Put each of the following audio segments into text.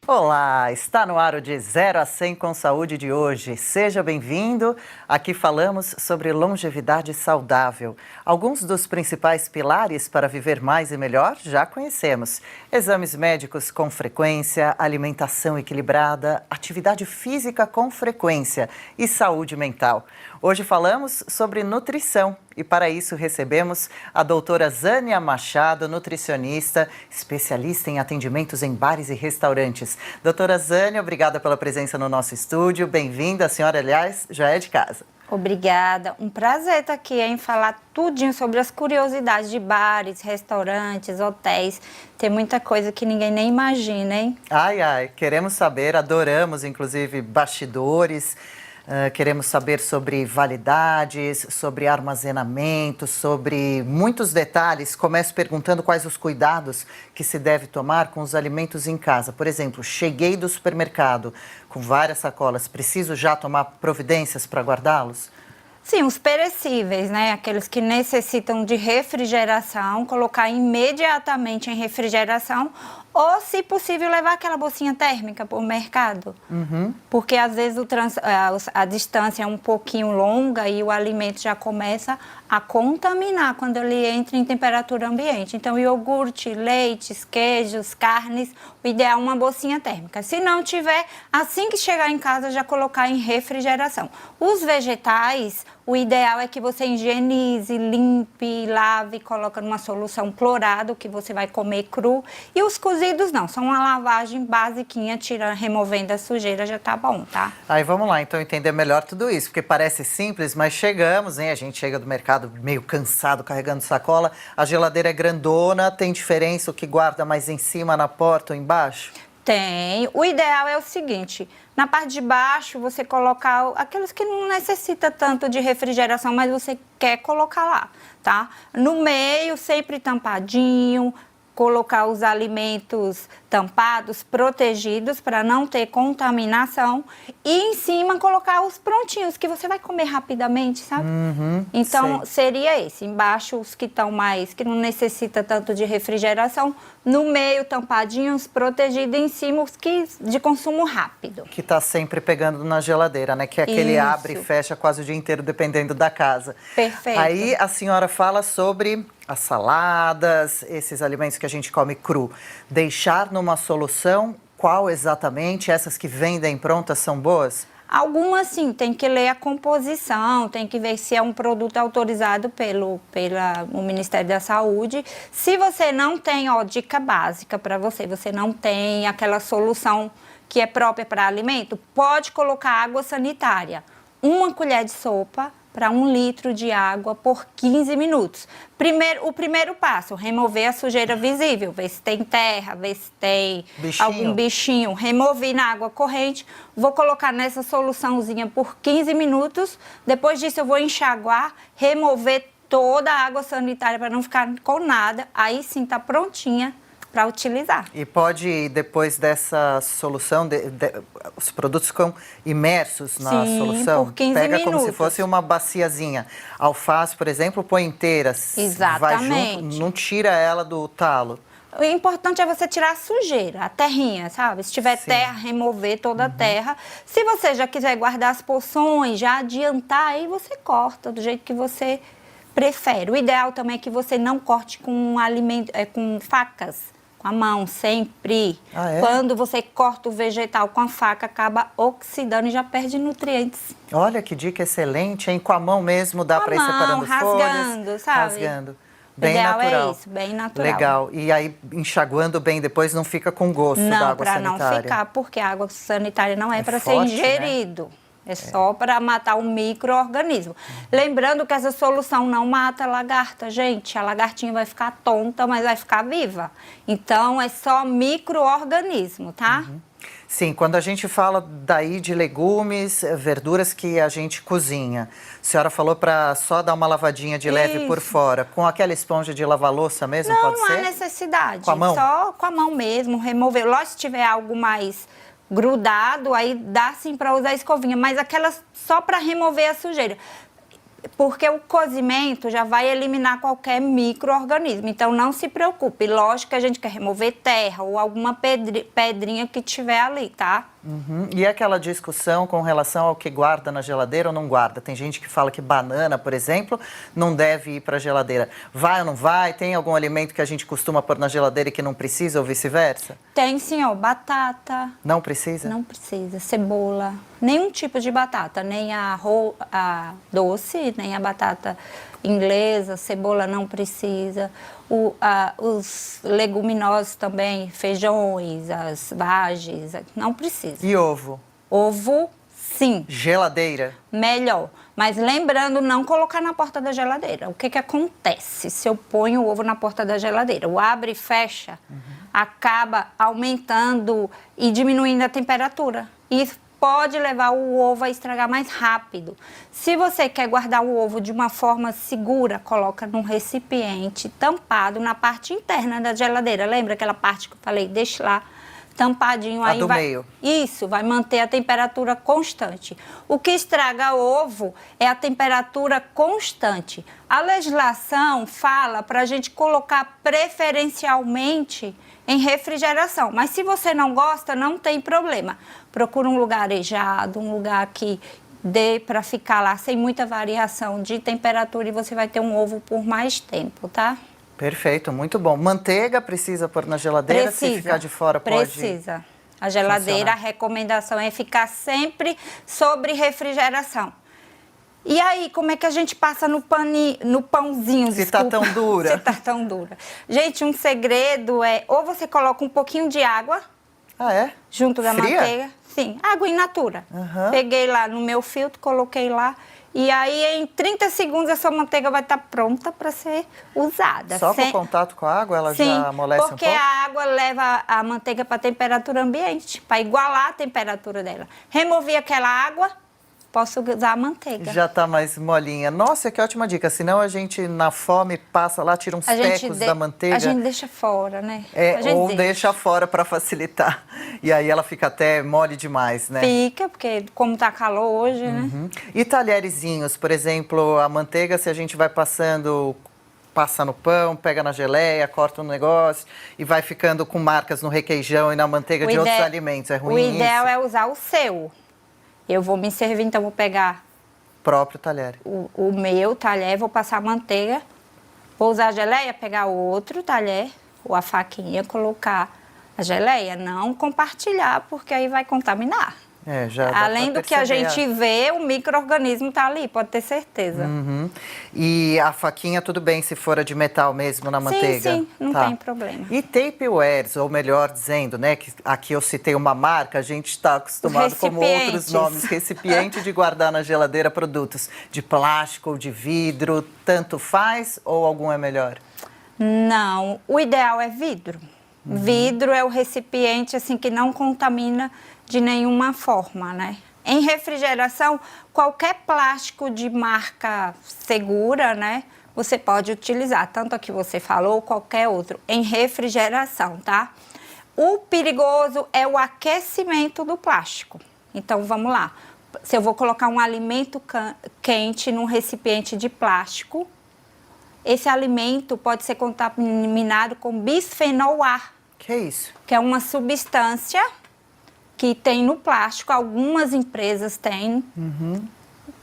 Olá, está no ar o de 0 a 100 com saúde de hoje. Seja bem-vindo. Aqui falamos sobre longevidade saudável. Alguns dos principais pilares para viver mais e melhor já conhecemos. Exames médicos com frequência, alimentação equilibrada, atividade física com frequência e saúde mental. Hoje falamos sobre nutrição e para isso recebemos a doutora Zânia Machado, nutricionista, especialista em atendimentos em bares e restaurantes. Doutora Zânia, obrigada pela presença no nosso estúdio. Bem-vinda, a senhora, aliás, já é de casa. Obrigada. Um prazer estar aqui em falar tudinho sobre as curiosidades de bares, restaurantes, hotéis. Tem muita coisa que ninguém nem imagina, hein? Ai, queremos saber, adoramos, inclusive, bastidores. Queremos saber sobre validades, sobre armazenamento, sobre muitos detalhes. Começo perguntando quais os cuidados que se deve tomar com os alimentos em casa. Por exemplo, cheguei do supermercado com várias sacolas, preciso já tomar providências para guardá-los? Sim, os perecíveis, né? Aqueles que necessitam de refrigeração, colocar imediatamente em refrigeração ou, se possível, levar aquela bolsinha térmica para o mercado. Porque, às vezes, a distância é um pouquinho longa e o alimento já começa a contaminar quando ele entra em temperatura ambiente. Então, iogurte, leites, queijos, carnes, o ideal é uma bolsinha térmica. Se não tiver, assim que chegar em casa, já colocar em refrigeração. Os vegetais, o ideal é que você higienize, limpe, lave, coloca numa solução clorada, que você vai comer cru. E os cozidos não, são uma lavagem basiquinha, removendo a sujeira, já tá bom, tá? Aí vamos lá, então, entender melhor tudo isso, porque parece simples, mas chegamos, hein? A gente chega do mercado meio cansado, carregando sacola, a geladeira é grandona, tem diferença o que guarda mais em cima, na porta ou embaixo? Tem. O ideal é o seguinte, na parte de baixo você colocar aqueles que não necessita tanto de refrigeração, mas você quer colocar lá, tá? No meio, sempre tampadinho, colocar os alimentos tampados, protegidos, para não ter contaminação. E em cima colocar os prontinhos, que você vai comer rapidamente, sabe? Então, seria esse. Embaixo, os que estão mais, que não necessita tanto de refrigeração. No meio, tampadinhos, protegidos. Em cima, os que de consumo rápido. Que tá sempre pegando na geladeira, né? Que é aquele abre e fecha quase o dia inteiro, dependendo da casa. Perfeito. Aí a senhora fala sobre as saladas, esses alimentos que a gente come cru. Deixar numa solução, qual exatamente? Essas que vendem prontas são boas? Algumas, sim, tem que ler a composição, tem que ver se é um produto autorizado pelo Ministério da Saúde. Se você não tem, dica básica para você, você não tem aquela solução que é própria para alimento, pode colocar água sanitária. 1 colher de sopa para 1 litro de água por 15 minutos. O primeiro passo, remover a sujeira visível, ver se tem terra, ver se tem algum bichinho. Removi na água corrente, vou colocar nessa soluçãozinha por 15 minutos. Depois disso eu vou enxaguar, remover toda a água sanitária para não ficar com nada. Aí sim tá prontinha para utilizar. E pode, depois dessa solução, os produtos ficam imersos na solução? Por 15 Pega minutos. como se fosse uma baciazinha. Alface, por exemplo, põe inteira. Exatamente. Vai junto, não tira ela do talo. O importante é você tirar a sujeira, a terrinha, sabe? Se tiver terra, remover toda a terra. Se você já quiser guardar as porções, já adiantar, aí você corta do jeito que você prefere. O ideal também é que você não corte com com facas. Com a mão, sempre. Quando você corta o vegetal com a faca, acaba oxidando e já perde nutrientes. Olha que dica excelente, hein? Com a mão mesmo dá para ir separando folhas. Rasgando, sabe? Rasgando. Bem ideal natural. É isso, bem natural. Legal. E aí, enxaguando bem depois, não fica com gosto da água sanitária? Não, para não ficar, porque a água sanitária não é para ser forte, ingerido. Né? É só para matar um micro-organismo. Lembrando que essa solução não mata a lagarta, gente. A lagartinha vai ficar tonta, mas vai ficar viva. Então, é só micro-organismo, tá? Sim, quando a gente fala daí de legumes, verduras que a gente cozinha, a senhora falou para só dar uma lavadinha de leve por fora. Com aquela esponja de lavar louça mesmo, pode ser? Não há necessidade. Com a mão? Só com a mão mesmo, remover. Lógico, se tiver algo mais grudado, aí dá sim para usar a escovinha, mas aquelas só para remover a sujeira. Porque o cozimento já vai eliminar qualquer micro-organismo. Então, não se preocupe. Lógico que a gente quer remover terra ou alguma pedrinha que tiver ali, tá? E aquela discussão com relação ao que guarda na geladeira ou não guarda? Tem gente que fala que banana, por exemplo, não deve ir para a geladeira. Vai ou não vai? Tem algum alimento que a gente costuma pôr na geladeira e que não precisa ou vice-versa? Tem sim, ó, batata. Não precisa? Não precisa. Cebola. Nenhum tipo de batata. Nem a doce, nem a batata inglesa. Cebola não precisa. Os leguminosos também, feijões, as vagens, não precisa. E ovo? Ovo, sim. Geladeira? Melhor. Mas lembrando, não colocar na porta da geladeira. O que acontece se eu ponho o ovo na porta da geladeira? O abre e fecha acaba aumentando e diminuindo a temperatura. Isso pode levar o ovo a estragar mais rápido. Se você quer guardar o ovo de uma forma segura, coloca num recipiente tampado na parte interna da geladeira. Lembra aquela parte que eu falei? Deixa lá tampadinho. A aí do vai, meio. Isso, vai manter a temperatura constante. O que estraga o ovo é a temperatura constante. A legislação fala para a gente colocar preferencialmente em refrigeração. Mas se você não gosta, não tem problema. Procura um lugar arejado, um lugar que dê para ficar lá sem muita variação de temperatura e você vai ter um ovo por mais tempo, tá? Perfeito, muito bom. Manteiga precisa pôr na geladeira? Precisa. Se ficar de fora pode... Precisa. A geladeira, a recomendação é ficar sempre sobre refrigeração. E aí, como é que a gente passa no pãozinho? Se tá tão dura. Se tá tão dura. Gente, um segredo é, ou você coloca um pouquinho de água Ah, é? junto da Fria? manteiga. Sim, água in natura. Aham. Peguei lá no meu filtro, coloquei lá. E aí, em 30 segundos, essa manteiga vai estar pronta para ser usada. Só com o contato com a água ela Sim, já amolece um porque pouco? a água leva a manteiga para a temperatura ambiente, para igualar a temperatura dela. Removi aquela água, posso usar a manteiga. Já tá mais molinha. Nossa, que ótima dica. Senão a gente, na fome, passa lá, tira uns tecos da manteiga. A gente deixa fora, né? É, A gente ou deixa fora para facilitar. E aí ela fica até mole demais, né? Fica, porque como tá calor hoje, né? E talherzinhos, por exemplo, a manteiga, se a gente vai passando, passa no pão, pega na geleia, corta um negócio e vai ficando com marcas no requeijão e na manteiga de outros alimentos. É ruim O ideal isso? é usar o seu. Eu vou me servir, então vou pegar Próprio talher. o meu talher, vou passar a manteiga, vou usar a geleia, pegar outro talher ou a faquinha, colocar a geleia, não compartilhar, porque aí vai contaminar. É, já dá Além pra do que a perceber gente vê, o micro-organismo tá ali, pode ter certeza. E a faquinha, tudo bem se for a de metal mesmo na manteiga? Sim, não Tá. tem problema. E tapewares, ou melhor dizendo, né, que aqui eu citei uma marca, a gente está acostumado como outros Recipientes. nomes, recipiente de guardar na geladeira produtos de plástico ou de vidro, tanto faz ou algum é melhor? Não, o ideal é vidro. Vidro é o recipiente assim que não contamina de nenhuma forma, né? Em refrigeração, qualquer plástico de marca segura, né? Você pode utilizar, tanto a que você falou, qualquer outro, em refrigeração, tá? O perigoso é o aquecimento do plástico. Então, vamos lá. Se eu vou colocar um alimento quente num recipiente de plástico, esse alimento pode ser contaminado com bisfenol A, Que é isso? que é uma substância que tem no plástico, algumas empresas têm,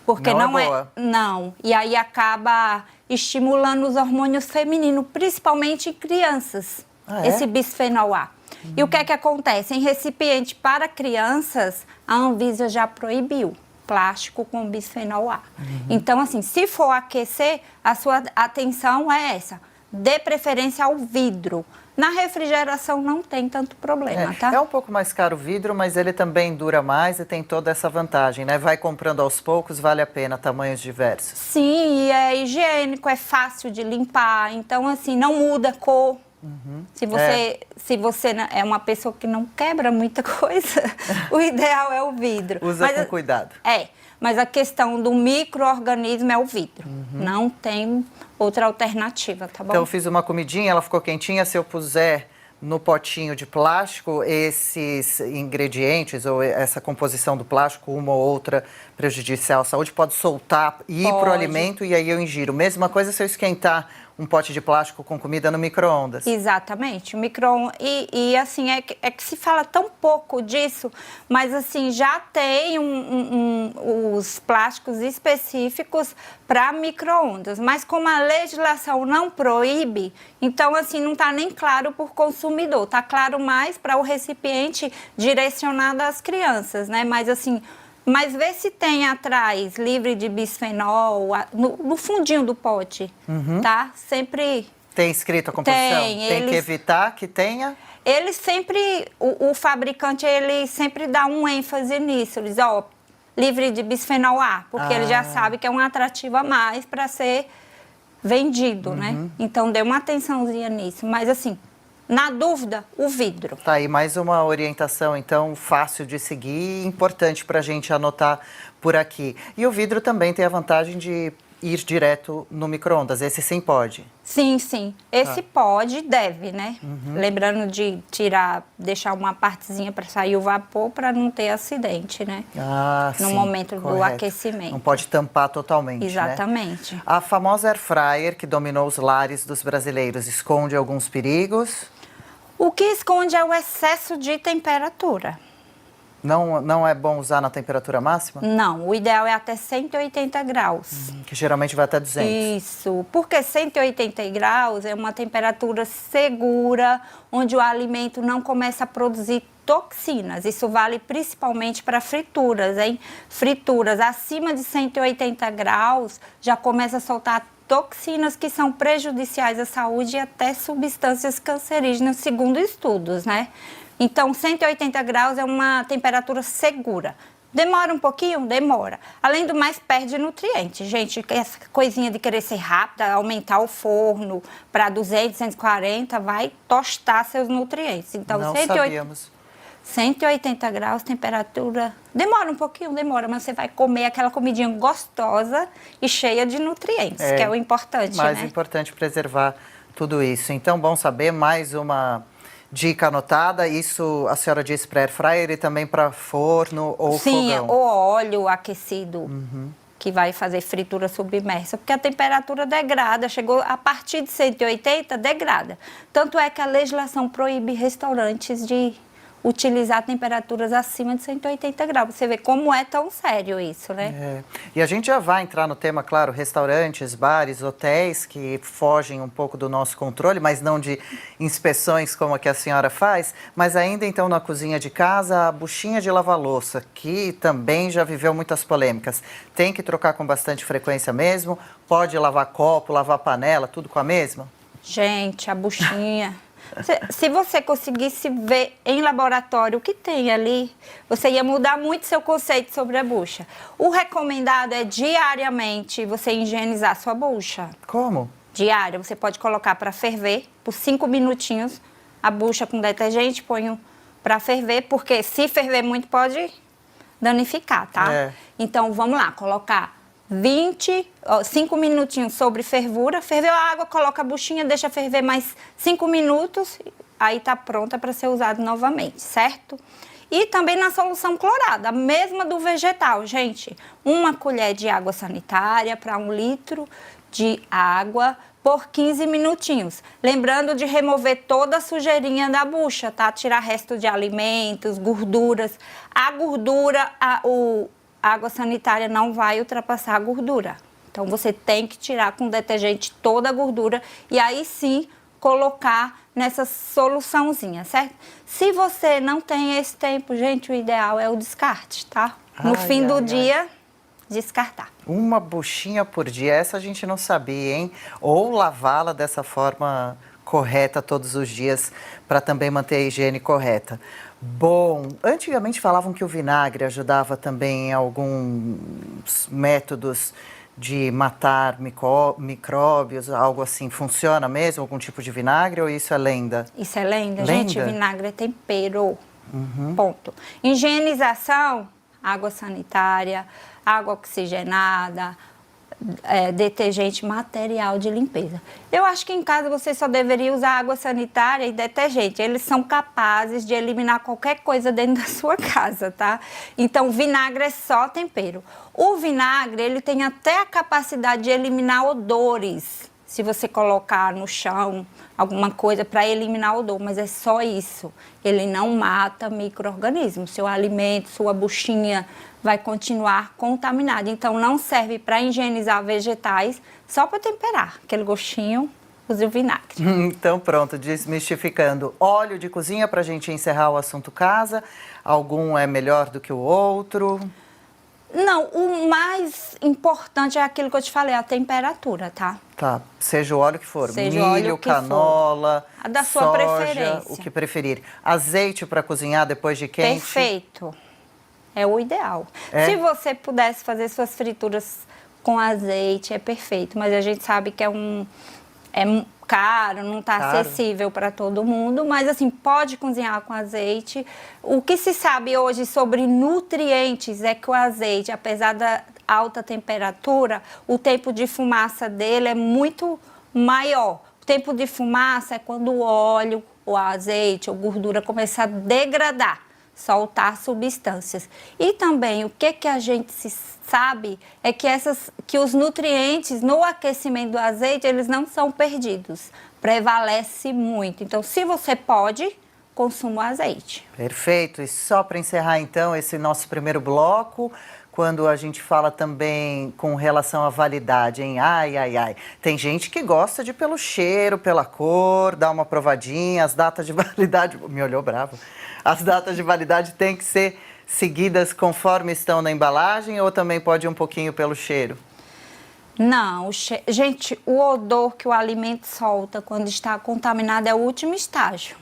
porque Não é não é, boa. não. E aí acaba estimulando os hormônios femininos, principalmente em crianças, Ah, é? esse bisfenol A. E o que é que acontece? Em recipiente para crianças, a Anvisa já proibiu plástico com bisfenol A. Então, assim, se for aquecer, a sua atenção é essa. Dê preferência ao vidro. Na refrigeração não tem tanto problema, tá? É um pouco mais caro o vidro, mas ele também dura mais e tem toda essa vantagem, né? Vai comprando aos poucos, vale a pena, tamanhos diversos. Sim, e é higiênico, é fácil de limpar. Então, assim, não muda a cor. Se você é uma pessoa que não quebra muita coisa, o ideal é o vidro. Usa com cuidado. Mas a questão do micro-organismo é o vidro. Não tem outra alternativa, tá bom? Então eu fiz uma comidinha, ela ficou quentinha, se eu puser no potinho de plástico, esses ingredientes ou essa composição do plástico, uma ou outra prejudicial à saúde, pode soltar e ir para o alimento e aí eu ingiro. Mesma coisa se eu esquentar um pote de plástico com comida no micro-ondas. Exatamente, o micro-ondas. E assim, é que se fala tão pouco disso, mas assim, já tem os plásticos específicos para micro-ondas. Mas como a legislação não proíbe, então assim, não está nem claro para o consumidor. Está claro mais para o recipiente direcionado às crianças, né? Mas assim... Mas vê se tem atrás, livre de bisfenol, no fundinho do pote, tá? Sempre... Tem escrito a composição? Tem que evitar que tenha? Ele sempre, o fabricante, ele sempre dá um ênfase nisso. Ele diz, ó, livre de bisfenol A, porque ele já sabe que é um atrativo a mais para ser vendido, né? Então, dê uma atençãozinha nisso. Mas assim... Na dúvida, o vidro. Tá aí mais uma orientação, então, fácil de seguir e importante para a gente anotar por aqui. E o vidro também tem a vantagem de ir direto no micro-ondas. Esse sim pode? Sim, sim. Esse pode, deve, né? Lembrando de tirar, deixar uma partezinha para sair o vapor para não ter acidente, né? No momento do aquecimento. Não pode tampar totalmente, exatamente. Né? A famosa air fryer que dominou os lares dos brasileiros esconde alguns perigos? O que esconde é o excesso de temperatura. Não é bom usar na temperatura máxima? Não, o ideal é até 180 graus. Que geralmente vai até 200. Isso, porque 180 graus é uma temperatura segura, onde o alimento não começa a produzir toxinas. Isso vale principalmente para frituras, hein? Frituras acima de 180 graus já começa a soltar toxinas que são prejudiciais à saúde e até substâncias cancerígenas, segundo estudos, né? Então, 180 graus é uma temperatura segura. Demora um pouquinho? Demora. Além do mais, perde nutrientes. Gente, essa coisinha de querer ser rápida, aumentar o forno para 200, 240, vai tostar seus nutrientes. Então, não sabíamos. 180 graus, temperatura... Demora um pouquinho, demora, mas você vai comer aquela comidinha gostosa e cheia de nutrientes, que é o importante, mais importante preservar tudo isso. Então, bom saber, mais uma dica anotada. Isso a senhora disse para air fryer e também para forno ou fogão? Sim, o óleo aquecido. Que vai fazer fritura submersa, porque a temperatura degrada, chegou a partir de 180, degrada. Tanto é que a legislação proíbe restaurantes de utilizar temperaturas acima de 180 graus. Você vê como é tão sério isso, né? E a gente já vai entrar no tema, claro, restaurantes, bares, hotéis, que fogem um pouco do nosso controle, mas não de inspeções como a que a senhora faz, mas ainda então na cozinha de casa, a buchinha de lavar louça, que também já viveu muitas polêmicas. Tem que trocar com bastante frequência mesmo? Pode lavar copo, lavar panela, tudo com a mesma? Gente, a buchinha... Se você conseguisse ver em laboratório o que tem ali, você ia mudar muito seu conceito sobre a bucha. O recomendado é diariamente você higienizar sua bucha. Como? Diária. Você pode colocar para ferver por 5 minutinhos a bucha com detergente, põe para ferver, porque se ferver muito pode danificar, tá? Então, vamos lá, colocar 5 minutinhos sobre fervura, ferveu a água, coloca a buchinha, deixa ferver mais 5 minutos, aí tá pronta para ser usado novamente, certo? E também na solução clorada, a mesma do vegetal, gente. 1 colher de água sanitária para 1 litro de água por 15 minutinhos. Lembrando de remover toda a sujeirinha da bucha, tá? Tirar resto de alimentos, gorduras. A gordura, a água sanitária não vai ultrapassar a gordura. Então, você tem que tirar com detergente toda a gordura e aí sim colocar nessa soluçãozinha, certo? Se você não tem esse tempo, gente, o ideal é o descarte, tá? No fim do dia, descartar. 1 buchinha por dia, essa a gente não sabia, hein? Ou lavá-la dessa forma correta todos os dias para também manter a higiene correta. Bom, antigamente falavam que o vinagre ajudava também em alguns métodos de matar micróbios, algo assim. Funciona mesmo, algum tipo de vinagre, ou isso é lenda? Isso é lenda? Gente, vinagre é tempero, ponto. Higienização, água sanitária, água oxigenada, detergente, material de limpeza. Eu acho que em casa você só deveria usar água sanitária e detergente. Eles são capazes de eliminar qualquer coisa dentro da sua casa, tá? Então, vinagre é só tempero. O vinagre, ele tem até a capacidade de eliminar odores. Se você colocar no chão alguma coisa para eliminar odor, mas é só isso. Ele não mata micro-organismos. Seu alimento, sua buchinha vai continuar contaminada. Então, não serve para higienizar vegetais, só para temperar. Aquele gostinho, use o vinagre. Então, pronto, desmistificando. Óleo de cozinha para a gente encerrar o assunto casa. Algum é melhor do que o outro? Não, o mais importante é aquilo que eu te falei, a temperatura, tá? Tá, seja o óleo que for, Seja o milho, óleo que canola, for. A da sua soja, preferência. o que preferir. Azeite para cozinhar depois de quente? Perfeito. É o ideal. É? Se você pudesse fazer suas frituras com azeite, é perfeito. Mas a gente sabe que é caro, não está Caro. acessível para todo mundo. Mas, assim, pode cozinhar com azeite. O que se sabe hoje sobre nutrientes é que o azeite, apesar da alta temperatura, o tempo de fumaça dele é muito maior. O tempo de fumaça é quando o óleo, o azeite ou gordura começa a degradar, soltar substâncias. E também o que a gente sabe é que os nutrientes no aquecimento do azeite, eles não são perdidos, prevalece muito. Então, se você pode, consuma o azeite. Perfeito. E só para encerrar então esse nosso primeiro bloco, quando a gente fala também com relação à validade, hein? Ai, ai, ai. Tem gente que gosta de pelo cheiro, pela cor, dar uma provadinha, as datas de validade... Me olhou bravo. As datas de validade têm que ser seguidas conforme estão na embalagem ou também pode ir um pouquinho pelo cheiro? Não, gente, o odor que o alimento solta quando está contaminado é o último estágio.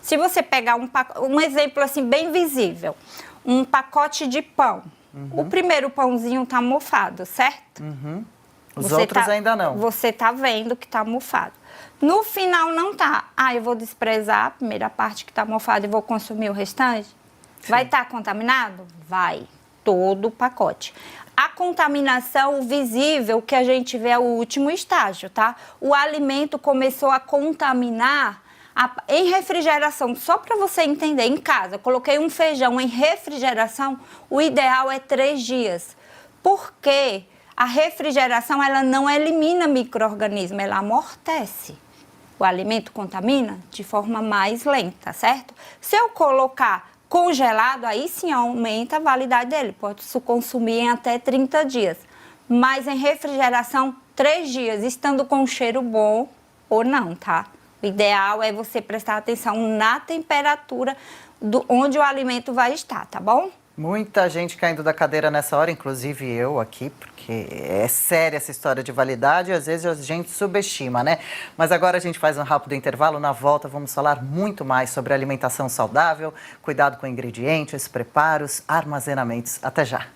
Se você pegar um exemplo assim bem visível, um pacote de pão, o primeiro pãozinho está mofado, certo? Os outros ainda não. Você está vendo que está mofado. No final não tá. Ah, eu vou desprezar a primeira parte que está mofada e vou consumir o restante? Sim. Vai estar contaminado? Vai. Todo o pacote. A contaminação visível que a gente vê é o último estágio, tá? O alimento começou a contaminar em refrigeração. Só para você entender, em casa, coloquei um feijão em refrigeração, o ideal é 3 dias. Por quê? A refrigeração, ela não elimina micro-organismo, ela amortece. O alimento contamina de forma mais lenta, certo? Se eu colocar congelado, aí sim aumenta a validade dele. Pode se consumir em até 30 dias. Mas em refrigeração, 3 dias, estando com um cheiro bom ou não, tá? O ideal é você prestar atenção na temperatura onde o alimento vai estar, tá bom? Muita gente caindo da cadeira nessa hora, inclusive eu aqui, porque é séria essa história de validade e às vezes a gente subestima, né? Mas agora a gente faz um rápido intervalo, na volta vamos falar muito mais sobre alimentação saudável, cuidado com ingredientes, preparos, armazenamentos. Até já!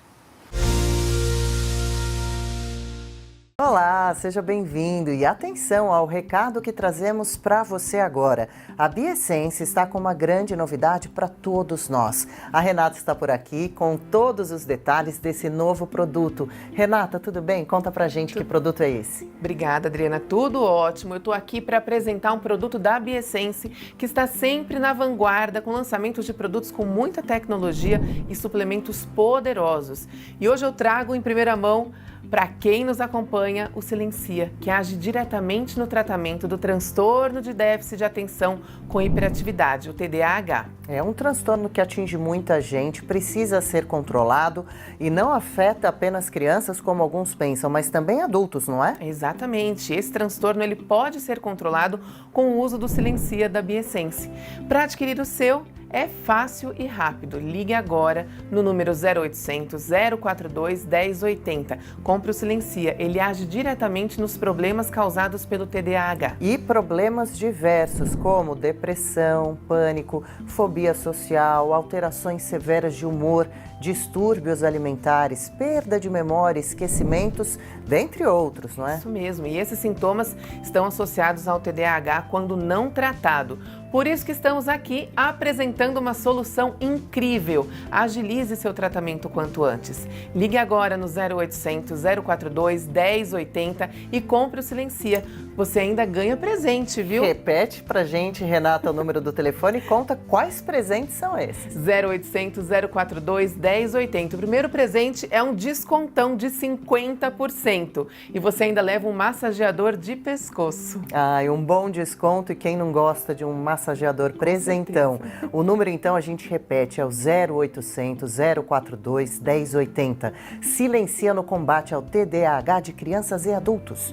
Olá, seja bem-vindo e atenção ao recado que trazemos para você agora. A Bioessence está com uma grande novidade para todos nós. A Renata está por aqui com todos os detalhes desse novo produto. Renata, tudo bem? Conta pra gente que produto é esse. Obrigada, Adriana. Tudo ótimo. Eu estou aqui para apresentar um produto da Bioessence que está sempre na vanguarda com lançamentos de produtos com muita tecnologia e suplementos poderosos. E hoje eu trago em primeira mão para quem nos acompanha, o Silencia, que age diretamente no tratamento do transtorno de déficit de atenção com hiperatividade, o TDAH. É um transtorno que atinge muita gente, precisa ser controlado e não afeta apenas crianças, como alguns pensam, mas também adultos, não é? Exatamente. Esse transtorno ele pode ser controlado com o uso do Silencia da Bioessence. Para adquirir o seu, é fácil e rápido. Ligue agora no número 0800 042 1080. Compre o Silencia. Ele age diretamente nos problemas causados pelo TDAH. E problemas diversos, como depressão, pânico, fobia social, alterações severas de humor, distúrbios alimentares, perda de memória, esquecimentos, dentre outros, não é? Isso mesmo. E esses sintomas estão associados ao TDAH quando não tratado. Por isso que estamos aqui apresentando uma solução incrível. Agilize seu tratamento quanto antes. Ligue agora no 0800 042 1080 e compre o Silencia. Você ainda ganha presente, viu? Repete pra gente, Renata, o número do telefone e conta quais presentes são esses. 0800 042 1080. O primeiro presente é um descontão de 50% e você ainda leva um massageador de pescoço. E um bom desconto, e quem não gosta de um massageador presentão. O número então a gente repete, é o 0800 042 1080. Silencia no combate ao TDAH de crianças e adultos.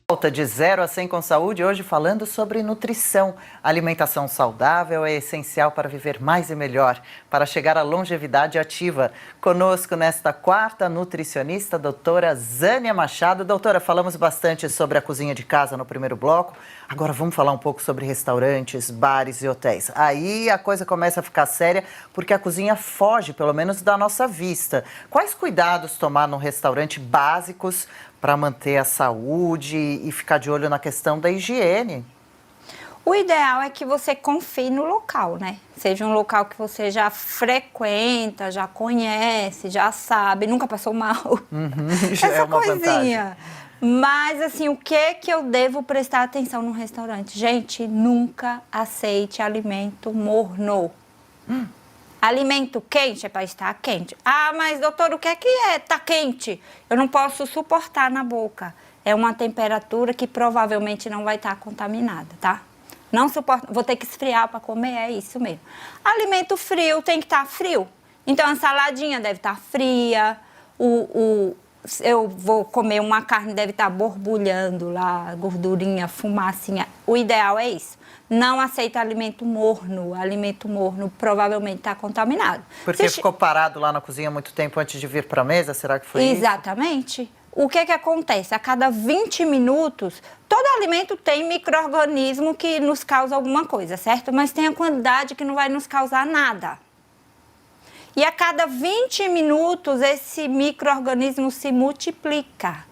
Volta de 0 a 100 com saúde, hoje falando sobre nutrição. A alimentação saudável é essencial para viver mais e melhor, para chegar à longevidade ativa. Conosco nesta quarta, nutricionista, doutora Zânia Machado. Doutora, falamos bastante sobre a cozinha de casa no primeiro bloco. Agora vamos falar um pouco sobre restaurantes, bares e hotéis. Aí a coisa começa a ficar séria, porque a cozinha foge, pelo menos, da nossa vista. Quais cuidados tomar no restaurante básicos para manter a saúde e ficar de olho na questão da higiene? O ideal é que você confie no local, né? Seja um local que você já frequenta, já conhece, já sabe, nunca passou mal. Já Essa é uma coisinha. Mas, assim, o que eu devo prestar atenção no restaurante? Gente, nunca aceite alimento morno. Alimento quente é para estar quente. Mas, doutor, o que é? Tá quente. Eu não posso suportar na boca. É uma temperatura que provavelmente não vai estar contaminada, tá? Não suporto, vou ter que esfriar para comer, é isso mesmo. Alimento frio tem que estar frio. Então, a saladinha deve estar fria, eu vou comer uma carne, deve estar borbulhando lá, gordurinha, fumacinha. O ideal é isso. Não aceita alimento morno. Alimento morno provavelmente está contaminado. Porque ficou parado lá na cozinha muito tempo antes de vir para a mesa? Será que foi isso? Exatamente. O que acontece? A cada 20 minutos, todo alimento tem micro-organismo que nos causa alguma coisa, certo? Mas tem a quantidade que não vai nos causar nada. E a cada 20 minutos, esse micro-organismo se multiplica.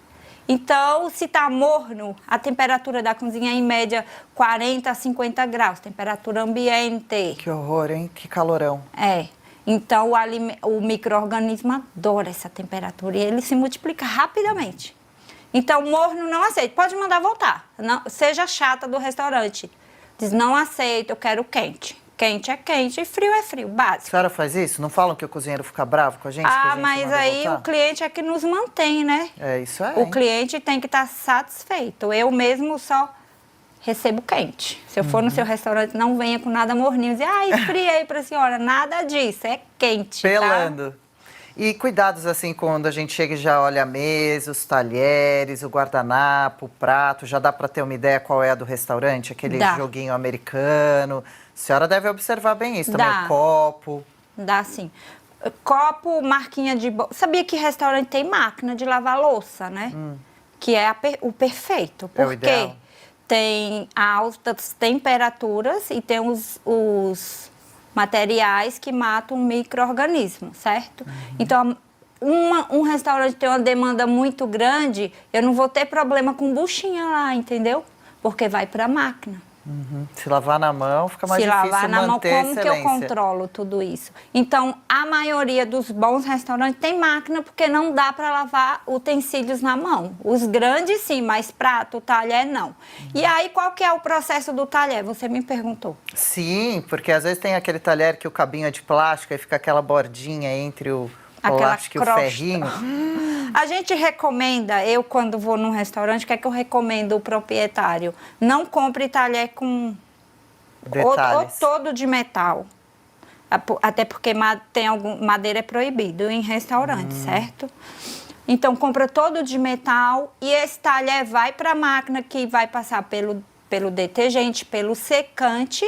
Então, se está morno, a temperatura da cozinha é em média 40 a 50 graus, temperatura ambiente. Que horror, hein? Que calorão. Então, o micro-organismo adora essa temperatura e ele se multiplica rapidamente. Então, morno não aceita. Pode mandar voltar. Não, seja chata do restaurante. Diz, não aceito, eu quero quente. Quente é quente e frio é frio, básico. A senhora faz isso? Não falam que o cozinheiro fica bravo com a gente? Mas aí o cliente é que nos mantém, né? Isso é. O cliente tem que estar satisfeito. Eu mesmo só recebo quente. Se eu for no seu restaurante, não venha com nada morninho. Dizer, esfriei para a senhora. Nada disso, é quente. Pelando. Tá? E cuidados assim, quando a gente chega e já olha a mesa, os talheres, o guardanapo, o prato, já dá para ter uma ideia qual é a do restaurante? Aquele joguinho americano. A senhora deve observar bem isso também, o copo. Dá sim. Copo, marquinha de... Sabia que restaurante tem máquina de lavar louça, né? Que é o perfeito. É o ideal. Porque tem altas temperaturas e tem os materiais que matam micro-organismos, certo? Então, um restaurante tem uma demanda muito grande, eu não vou ter problema com buchinha lá, entendeu? Porque vai para a máquina. Se lavar na mão, fica mais difícil manter a excelência. Se lavar na mão, como que eu controlo tudo isso? Então, a maioria dos bons restaurantes tem máquina porque não dá para lavar utensílios na mão. Os grandes, sim, mas prato, talher, não. E aí, qual que é o processo do talher? Você me perguntou. Sim, porque às vezes tem aquele talher que o cabinho é de plástico e fica aquela bordinha entre o plástico e o ferrinho. A gente recomenda, eu quando vou num restaurante, o que é que eu recomendo o proprietário? Não compre talher com ou todo de metal. Até porque madeira é proibido em restaurante, certo? Então, compra todo de metal e esse talher vai para a máquina que vai passar pelo detergente, pelo secante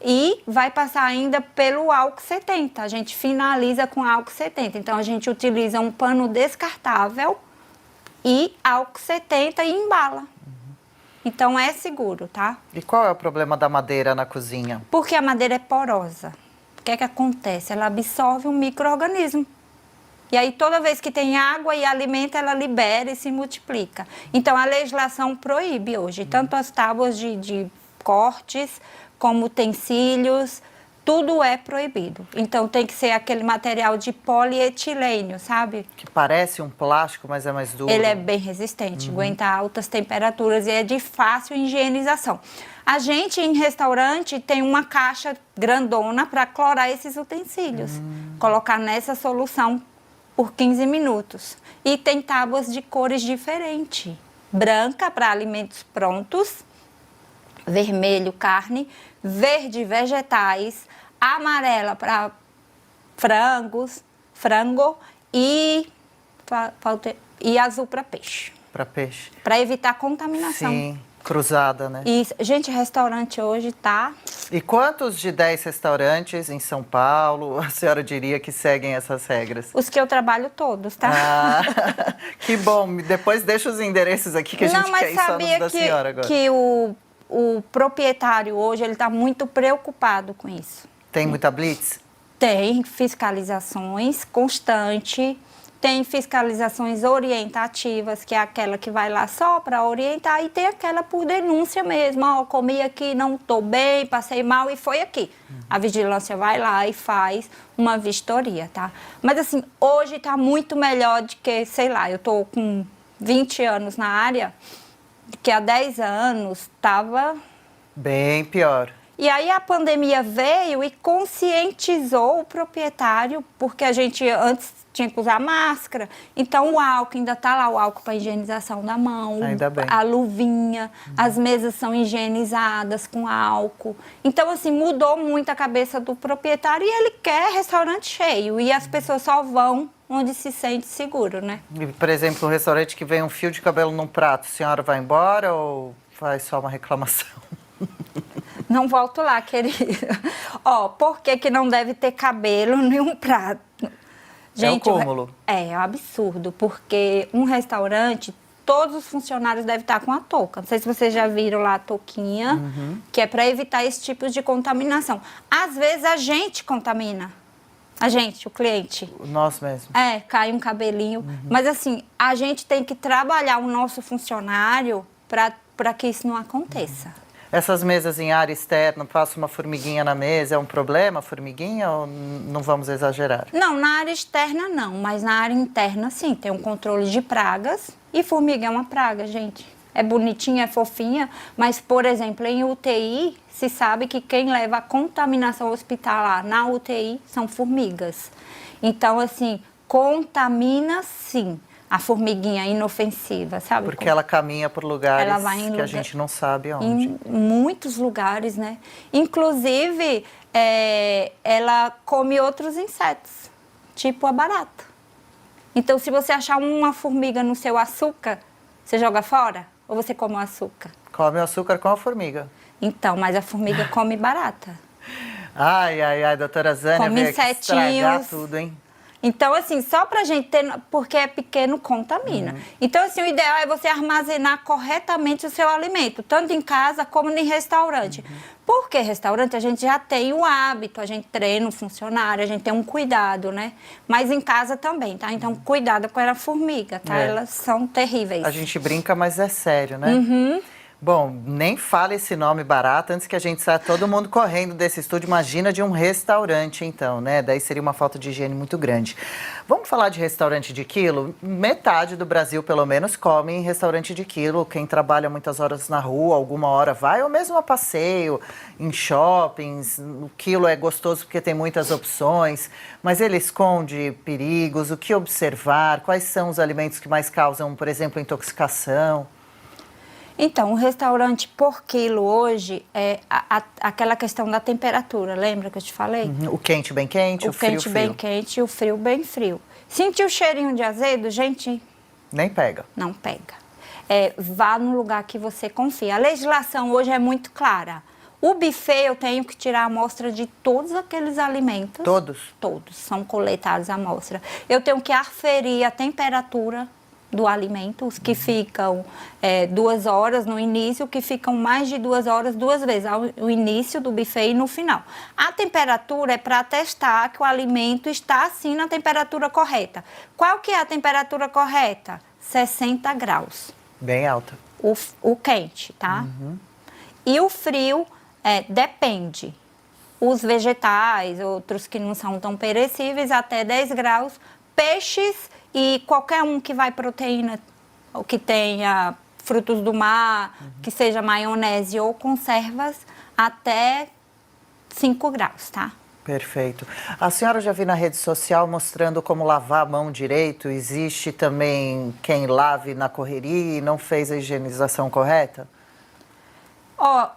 e vai passar ainda pelo álcool 70. A gente finaliza com álcool 70. Então, a gente utiliza um pano descartável e álcool 70 e embala. Então, é seguro, tá? E qual é o problema da madeira na cozinha? Porque a madeira é porosa. O que é que acontece? Ela absorve um micro-organismo. E aí, toda vez que tem água e alimento, ela libera e se multiplica. Então, a legislação proíbe hoje, tanto as tábuas de cortes, como utensílios, tudo é proibido. Então, tem que ser aquele material de polietilênio, sabe? Que parece um plástico, mas é mais duro. Ele é bem resistente, aguenta altas temperaturas e é de fácil higienização. A gente, em restaurante, tem uma caixa grandona para clorar esses utensílios. Colocar nessa solução por 15 minutos. E tem tábuas de cores diferentes. Branca para alimentos prontos, vermelho, carne, verde, vegetais, amarela para frango e azul para peixe. Para peixe. Para evitar contaminação. Sim, cruzada, né? E, gente, restaurante hoje tá... E quantos de 10 restaurantes em São Paulo a senhora diria que seguem essas regras? Os que eu trabalho todos, tá? Ah, que bom. Depois deixa os endereços aqui que a gente quer ir só nos da senhora agora. Que o proprietário hoje, ele está muito preocupado com isso. Tem muita blitz? Tem fiscalizações constantes, tem fiscalizações orientativas, que é aquela que vai lá só para orientar, e tem aquela por denúncia mesmo. Ó, comi aqui, não estou bem, passei mal e foi aqui. A vigilância vai lá e faz uma vistoria, tá? Mas assim, hoje está muito melhor do que, sei lá, eu estou com 20 anos na área, que há 10 anos estava... Bem pior. E aí a pandemia veio e conscientizou o proprietário, porque a gente antes tinha que usar máscara. Então o álcool, ainda está lá o álcool para higienização da mão, ainda bem. A luvinha, as mesas são higienizadas com álcool. Então assim, mudou muito a cabeça do proprietário e ele quer restaurante cheio. E as pessoas só vão onde se sente seguro, né? E, por exemplo, um restaurante que vem um fio de cabelo num prato, a senhora vai embora ou faz só uma reclamação? Não volto lá, querida. Ó, por que não deve ter cabelo em um prato? Gente, é um cúmulo. É um absurdo, porque um restaurante, todos os funcionários devem estar com a touca. Não sei se vocês já viram lá a touquinha, que é para evitar esse tipo de contaminação. Às vezes a gente contamina. A gente, o cliente. Nós mesmo. É, cai um cabelinho. Mas assim, a gente tem que trabalhar o nosso funcionário para que isso não aconteça. Essas mesas em área externa, passa uma formiguinha na mesa, é um problema a formiguinha ou não vamos exagerar? Não, na área externa não, mas na área interna sim, tem um controle de pragas e formiga é uma praga, gente. É bonitinha, é fofinha, mas, por exemplo, em UTI, se sabe que quem leva a contaminação hospitalar na UTI são formigas. Então, assim, contamina sim. A formiguinha inofensiva, sabe? Porque ela caminha por lugares que a lugar... gente não sabe onde. Em muitos lugares, né? Inclusive, ela come outros insetos, tipo a barata. Então, se você achar uma formiga no seu açúcar, você joga fora? Ou você come o açúcar? Come o açúcar com a formiga. Então, mas a formiga come barata. Ai, ai, ai, doutora Zânia, Come veio aqui estragar insetinhos. tudo, hein? Então, assim, só pra gente ter... Porque é pequeno, contamina. Então, assim, o ideal é você armazenar corretamente o seu alimento, tanto em casa como em restaurante. Porque restaurante a gente já tem o hábito, a gente treina o funcionário, a gente tem um cuidado, né? Mas em casa também, tá? Então, cuidado com a formiga, tá? Elas são terríveis. A gente brinca, mas é sério, né? Bom, nem fala esse nome barata antes que a gente saia todo mundo correndo desse estúdio. Imagina de um restaurante, então, né? Daí seria uma falta de higiene muito grande. Vamos falar de restaurante de quilo? Metade do Brasil, pelo menos, come em restaurante de quilo. Quem trabalha muitas horas na rua, alguma hora vai, ou mesmo a passeio, em shoppings. O quilo é gostoso porque tem muitas opções, mas ele esconde perigos. O que observar? Quais são os alimentos que mais causam, por exemplo, intoxicação? Então, o restaurante por quilo hoje é aquela questão da temperatura, lembra que eu te falei? O quente bem quente, o frio quente bem quente e o frio bem frio. Sentiu o cheirinho de azedo, gente? Nem pega. Não pega. Vá no lugar que você confia. A legislação hoje é muito clara. O buffet eu tenho que tirar a amostra de todos aqueles alimentos. Todos? Todos, são coletados a amostra. Eu tenho que aferir a temperatura do alimento, os que ficam 2 horas no início, que ficam mais de 2 horas 2 vezes, ao início do buffet e no final. A temperatura é para testar que o alimento está assim na temperatura correta. Qual que é a temperatura correta? 60 graus. Bem alta. O quente, tá? E o frio depende. Os vegetais, outros que não são tão perecíveis, até 10 graus. Peixes e qualquer um que vai proteína, ou que tenha frutos do mar, que seja maionese ou conservas, até 5 graus, tá? Perfeito. A senhora já viu na rede social mostrando como lavar a mão direito? Existe também quem lave na correria e não fez a higienização correta?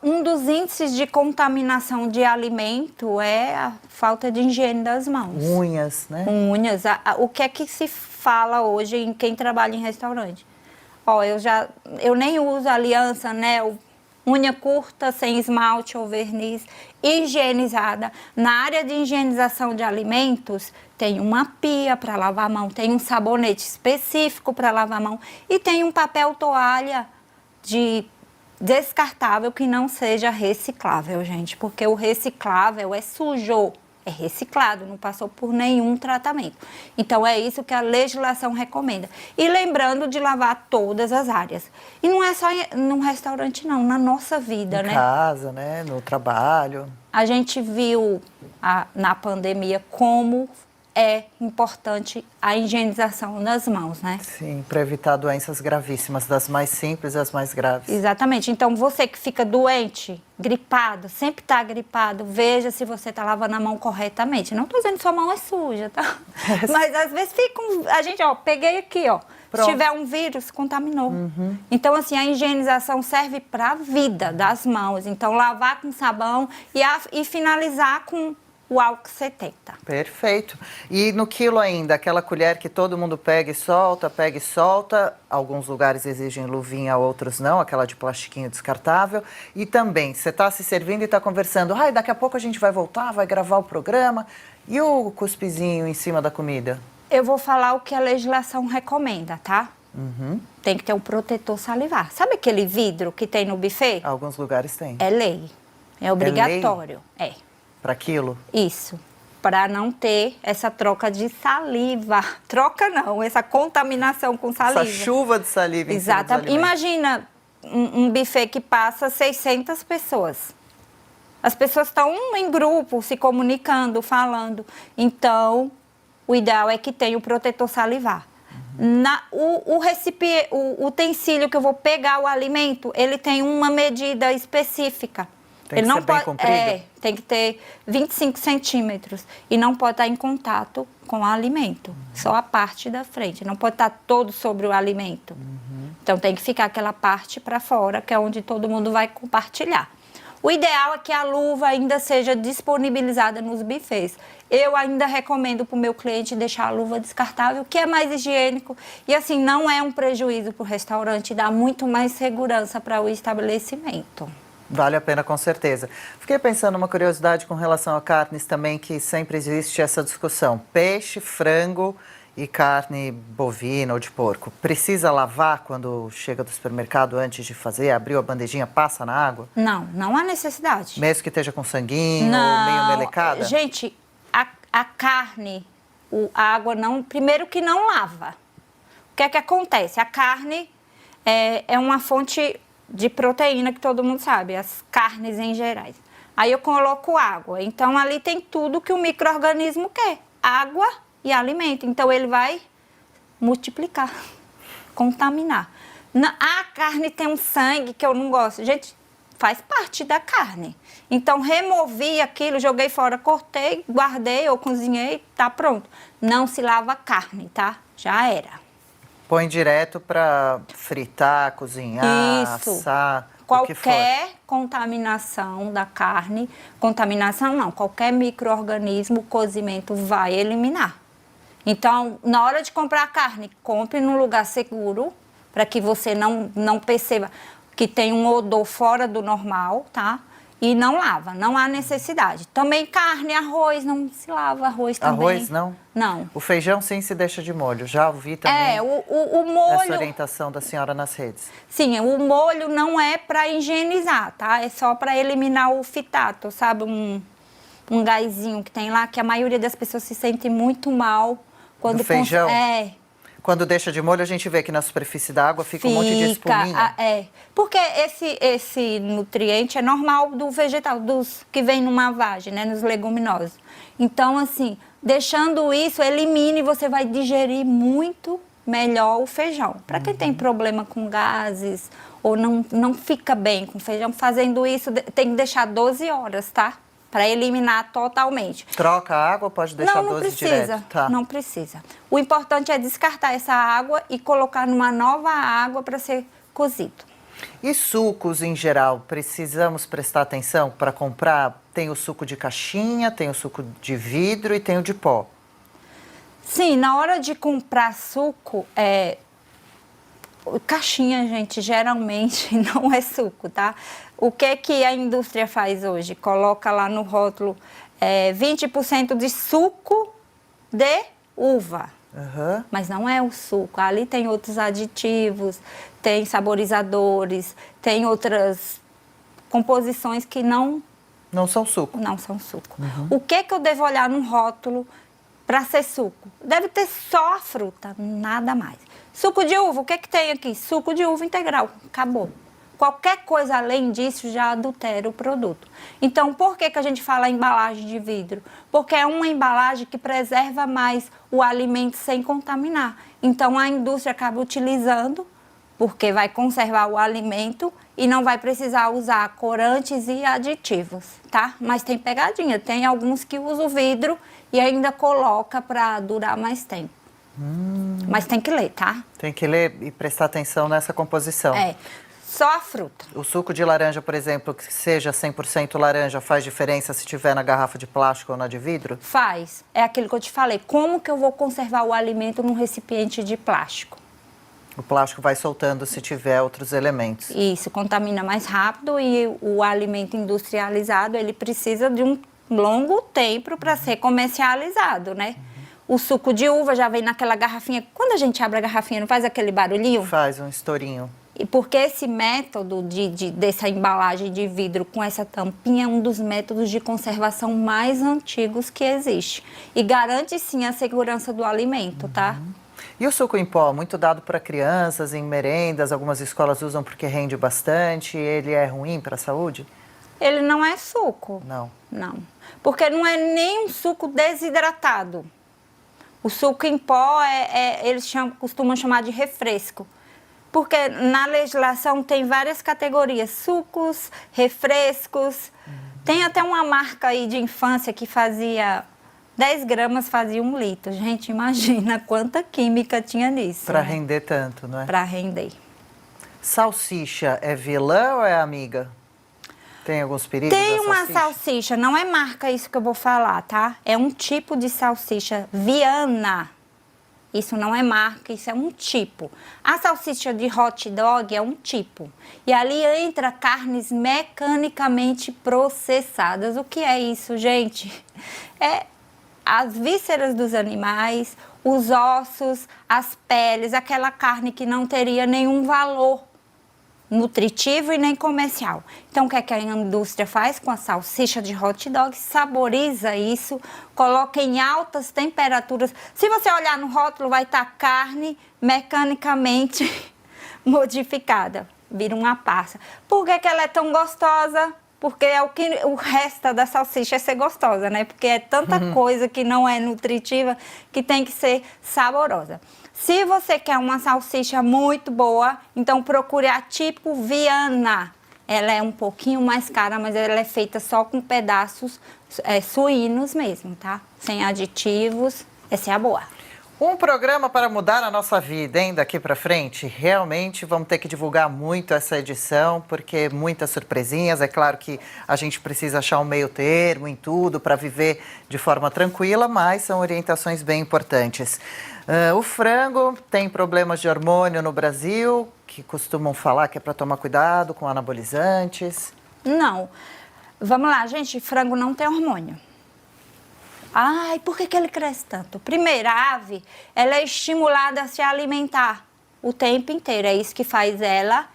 Um dos índices de contaminação de alimento é a falta de higiene das mãos. Unhas, né? Unhas. O que é que se fala hoje em quem trabalha em restaurante? Eu nem uso aliança, né? Unha curta, sem esmalte ou verniz, higienizada. Na área de higienização de alimentos, tem uma pia para lavar a mão, tem um sabonete específico para lavar a mão e tem um papel toalha descartável que não seja reciclável, gente, porque o reciclável é sujo, é reciclado, não passou por nenhum tratamento. Então, é isso que a legislação recomenda. E lembrando de lavar todas as áreas. E não é só num restaurante, não, na nossa vida, né? Em casa, né? No trabalho. A gente viu na pandemia como é importante a higienização das mãos, né? Sim, para evitar doenças gravíssimas, das mais simples às mais graves. Exatamente. Então, você que fica doente, gripado, sempre está gripado, veja se você está lavando a mão corretamente. Não estou dizendo que sua mão é suja, tá? Mas às vezes fica a gente, peguei aqui, Pronto. Se tiver um vírus, contaminou. Então, assim, a higienização serve para a vida das mãos. Então, lavar com sabão e finalizar com o álcool 70. Perfeito. E no quilo ainda, aquela colher que todo mundo pega e solta. Alguns lugares exigem luvinha, outros não, aquela de plastiquinho descartável. E também, você está se servindo e está conversando. Daqui a pouco a gente vai voltar, vai gravar o programa. E o cuspezinho em cima da comida? Eu vou falar o que a legislação recomenda, tá? Tem que ter um protetor salivar. Sabe aquele vidro que tem no buffet? Alguns lugares tem. É lei. É obrigatório. É. Para quilo? Isso. Para não ter essa troca de saliva. Troca não, essa contaminação com saliva. Essa chuva de saliva em cima dos alimentos. Imagina um buffet que passa 600 pessoas. As pessoas estão em grupo, se comunicando, falando. Então, o ideal é que tenha o protetor salivar. O utensílio que eu vou pegar o alimento, ele tem uma medida específica. Tem que ser bem comprido? Tem que ter 25 centímetros e não pode estar em contato com o alimento, só a parte da frente, não pode estar todo sobre o alimento. Então tem que ficar aquela parte para fora, que é onde todo mundo vai compartilhar. O ideal é que a luva ainda seja disponibilizada nos buffets. Eu ainda recomendo para o meu cliente deixar a luva descartável, que é mais higiênico e assim não é um prejuízo para o restaurante, dá muito mais segurança para o estabelecimento. Vale a pena, com certeza. Fiquei pensando uma curiosidade com relação a carnes também, que sempre existe essa discussão. Peixe, frango e carne bovina ou de porco. Precisa lavar quando chega do supermercado antes de fazer? Abriu a bandejinha, passa na água? Não, não há necessidade. Mesmo que esteja com sanguinho, não, meio melecada? Gente, a carne, a água não... Primeiro que não lava. O que é que acontece? A carne é uma fonte de proteína que todo mundo sabe, as carnes em gerais. Aí eu coloco água, então ali tem tudo que o micro-organismo quer, água e alimento. Então ele vai multiplicar, contaminar. A carne tem um sangue que eu não gosto. Gente, faz parte da carne. Então removi aquilo, joguei fora, cortei, guardei ou cozinhei, tá pronto. Não se lava carne, tá? Já era. Põe direto para fritar, cozinhar, assar, o que for. Qualquer contaminação da carne, qualquer micro-organismo, o cozimento vai eliminar. Então, na hora de comprar a carne, compre num lugar seguro, para que você não perceba que tem um odor fora do normal, tá? e não lava, não há necessidade. Também carne, arroz, não se lava arroz também. Arroz não? Não. O feijão sim se deixa de molho. Já ouvi também o molho... essa orientação da senhora nas redes. Sim, o molho não é para higienizar, tá? É só para eliminar o fitato, sabe? Um gásinho que tem lá, que a maioria das pessoas se sente muito mal quando... Do feijão? Quando deixa de molho, a gente vê que na superfície da água fica um monte de espuminha. Porque esse nutriente é normal do vegetal, dos que vem numa vagem, né, nos leguminosos. Então, assim, deixando isso, elimine e você vai digerir muito melhor o feijão. Para quem tem problema com gases ou não fica bem com feijão, fazendo isso, tem que deixar 12 horas, tá? Para eliminar totalmente. Troca a água, pode deixar 12 direto? Tá. Não precisa. O importante é descartar essa água e colocar numa nova água para ser cozido. E sucos em geral, precisamos prestar atenção para comprar? Tem o suco de caixinha, tem o suco de vidro e tem o de pó. Sim, na hora de comprar suco, caixinha, gente, geralmente não é suco, tá? O que a indústria faz hoje? Coloca lá no rótulo 20% de suco de uva. Uhum. Mas não é o suco. Ali tem outros aditivos, tem saborizadores, tem outras composições que não são suco. Não são suco. Uhum. O que eu devo olhar no rótulo para ser suco? Deve ter só a fruta, nada mais. Suco de uva, o que tem aqui? Suco de uva integral, acabou. Qualquer coisa além disso já adultera o produto. Então, por que a gente fala embalagem de vidro? Porque é uma embalagem que preserva mais o alimento sem contaminar. Então, a indústria acaba utilizando, porque vai conservar o alimento e não vai precisar usar corantes e aditivos, tá? Mas tem pegadinha, tem alguns que usam vidro e ainda coloca para durar mais tempo. Mas tem que ler, tá? Tem que ler e prestar atenção nessa composição. Só a fruta. O suco de laranja, por exemplo, que seja 100% laranja, faz diferença se tiver na garrafa de plástico ou na de vidro? Faz. É aquilo que eu te falei. Como que eu vou conservar o alimento num recipiente de plástico? O plástico vai soltando se tiver outros elementos. Isso, contamina mais rápido e o alimento industrializado, ele precisa de um longo tempo para ser comercializado, né? O suco de uva já vem naquela garrafinha. Quando a gente abre a garrafinha, não faz aquele barulhinho? Faz um estourinho. E porque esse método dessa embalagem de vidro com essa tampinha é um dos métodos de conservação mais antigos que existe. E garante, sim, a segurança do alimento, tá? E o suco em pó, muito dado para crianças, em merendas, algumas escolas usam porque rende bastante. Ele é ruim para a saúde? Ele não é suco. Não. Não. Porque não é nem um suco desidratado. O suco em pó, eles costumam chamar de refresco. Porque na legislação tem várias categorias, sucos, refrescos. Tem até uma marca aí de infância que fazia 10 gramas, fazia 1 litro. Gente, imagina quanta química tinha nisso. Para render tanto, não é? Para render. Salsicha é vilã ou é amiga? Tem alguns perigos Tem da uma salsicha, não é marca isso que eu vou falar, tá? É um tipo de salsicha Viana. Isso não é marca, isso é um tipo. A salsicha de hot dog é um tipo. E ali entra carnes mecanicamente processadas. O que é isso, gente? É as vísceras dos animais, os ossos, as peles, aquela carne que não teria nenhum valor nutritivo e nem comercial. Então, o que é que a indústria faz com a salsicha de hot dog? Saboriza isso, coloca em altas temperaturas. Se você olhar no rótulo, vai estar carne mecanicamente modificada. Vira uma passa. Por que ela é tão gostosa? Porque é o que o resto da salsicha é ser gostosa, né? Porque é tanta coisa que não é nutritiva que tem que ser saborosa. Se você quer uma salsicha muito boa, então procure a tipo Viana. Ela é um pouquinho mais cara, mas ela é feita só com pedaços suínos mesmo, tá? Sem aditivos. Essa é a boa. Um programa para mudar a nossa vida, hein? Daqui para frente, realmente vamos ter que divulgar muito essa edição, porque muitas surpresinhas. É claro que a gente precisa achar um meio termo em tudo para viver de forma tranquila, mas são orientações bem importantes. O frango tem problemas de hormônio no Brasil, que costumam falar que é para tomar cuidado com anabolizantes. Não. Vamos lá, gente, frango não tem hormônio. Ai, por que ele cresce tanto? Primeiro, a ave, ela é estimulada a se alimentar o tempo inteiro. É isso que faz ela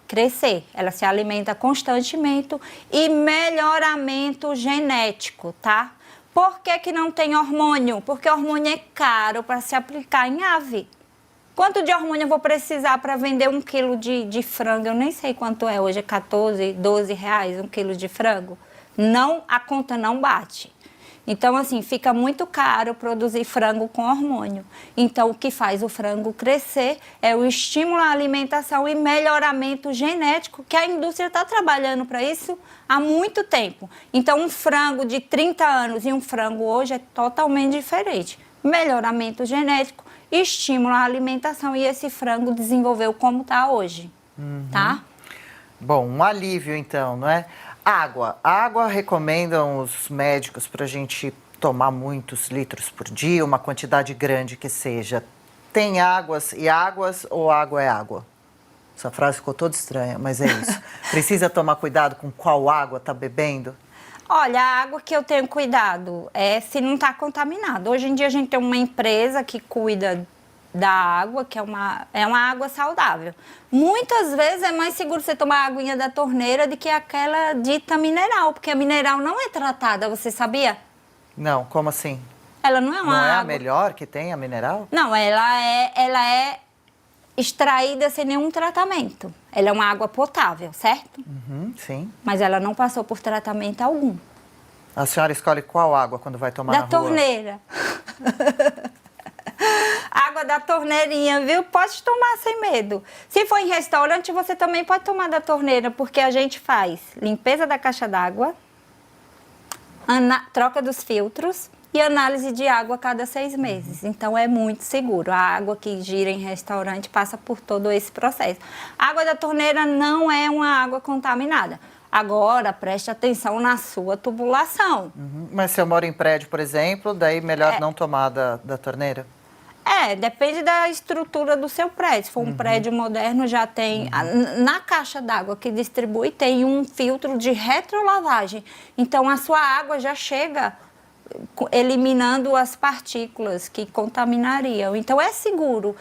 crescer. Ela se alimenta constantemente e melhoramento genético, tá? Por que não tem hormônio? Porque hormônio é caro para se aplicar em ave. Quanto de hormônio eu vou precisar para vender 1 quilo de frango? Eu nem sei quanto é hoje, é 14, 12 reais 1 quilo de frango. Não, a conta não bate. Então, assim, fica muito caro produzir frango com hormônio. Então, o que faz o frango crescer é o estímulo à alimentação e melhoramento genético, que a indústria está trabalhando para isso há muito tempo. Então, um frango de 30 anos e um frango hoje é totalmente diferente. Melhoramento genético, estímulo à alimentação e esse frango desenvolveu como está hoje, tá? Bom, um alívio então, não é? Água recomendam os médicos para a gente tomar muitos litros por dia, uma quantidade grande que seja. Tem águas e águas ou água é água? Essa frase ficou toda estranha, mas é isso. Precisa tomar cuidado com qual água está bebendo? Olha, a água que eu tenho cuidado é se não está contaminada. Hoje em dia a gente tem uma empresa que cuida da água, que é uma água saudável. Muitas vezes é mais seguro você tomar a aguinha da torneira do que aquela dita mineral, porque a mineral não é tratada, você sabia? Não, como assim? Ela não é uma Não é água... a melhor que tem, a mineral? Não, ela é extraída sem nenhum tratamento. Ela é uma água potável, certo? Sim. Mas ela não passou por tratamento algum. A senhora escolhe qual água quando vai tomar na Da rua? torneira. Água da torneirinha, viu? Pode tomar sem medo. Se for em restaurante, você também pode tomar da torneira, porque a gente faz limpeza da caixa d'água, troca dos filtros e análise de água a cada 6 meses. Então, é muito seguro. A água que gira em restaurante passa por todo esse processo. A água da torneira não é uma água contaminada. Agora, preste atenção na sua tubulação. Mas se eu moro em prédio, por exemplo, daí melhor não tomar da torneira? Depende da estrutura do seu prédio. Se for um prédio moderno, já tem... Na caixa d'água que distribui, tem um filtro de retrolavagem. Então, a sua água já chega eliminando as partículas que contaminariam. Então, é seguro.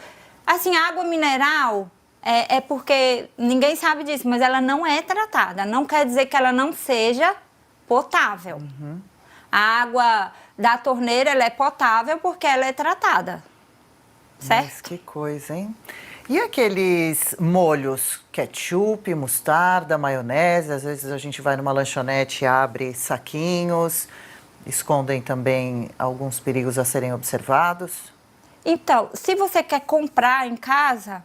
Assim, a água mineral... É porque ninguém sabe disso, mas ela não é tratada. Não quer dizer que ela não seja potável. A água da torneira, ela é potável porque ela é tratada. Certo? Mas que coisa, hein? E aqueles molhos, ketchup, mostarda, maionese? Às vezes a gente vai numa lanchonete e abre saquinhos. Escondem também alguns perigos a serem observados? Então, se você quer comprar em casa...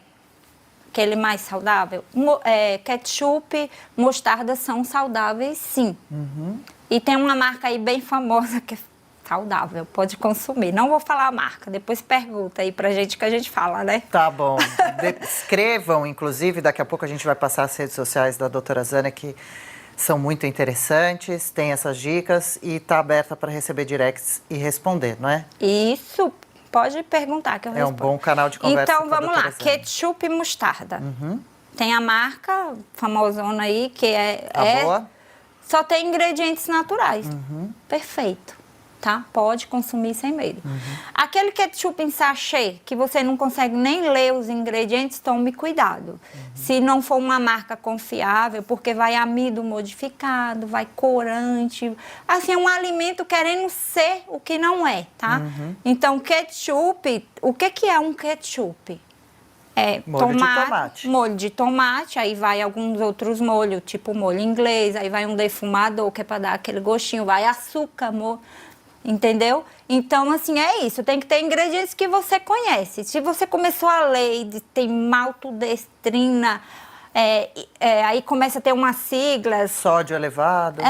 aquele mais saudável, ketchup, mostarda são saudáveis, sim. E tem uma marca aí bem famosa que é saudável, pode consumir. Não vou falar a marca, depois pergunta aí pra gente que a gente fala, né? Tá bom. Escrevam, inclusive, daqui a pouco a gente vai passar as redes sociais da doutora Zânia, que são muito interessantes, tem essas dicas e tá aberta para receber directs e responder, não é? Isso. Pode perguntar que eu respondo. É um bom canal de conversa. Então, vamos lá. Ketchup e mostarda. Tem a marca famosona aí, que boa? Só tem ingredientes naturais. Perfeito. Tá? Pode consumir sem medo. Aquele ketchup em sachê, que você não consegue nem ler os ingredientes, tome cuidado. Se não for uma marca confiável, porque vai amido modificado, vai corante. Assim, é um alimento querendo ser o que não é, tá? Então, ketchup, o que é um ketchup? Molho de tomate. Molho de tomate, aí vai alguns outros molhos, tipo molho inglês, aí vai um defumador, que é para dar aquele gostinho, vai açúcar, entendeu? Então, assim, é isso. Tem que ter ingredientes que você conhece. Se você começou a ler e tem maltodestrina, aí começa a ter umas siglas. Sódio elevado.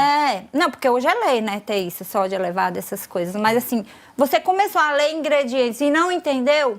Não, porque hoje é lei, né, ter isso, sódio elevado, essas coisas. Mas, assim, você começou a ler ingredientes e não entendeu,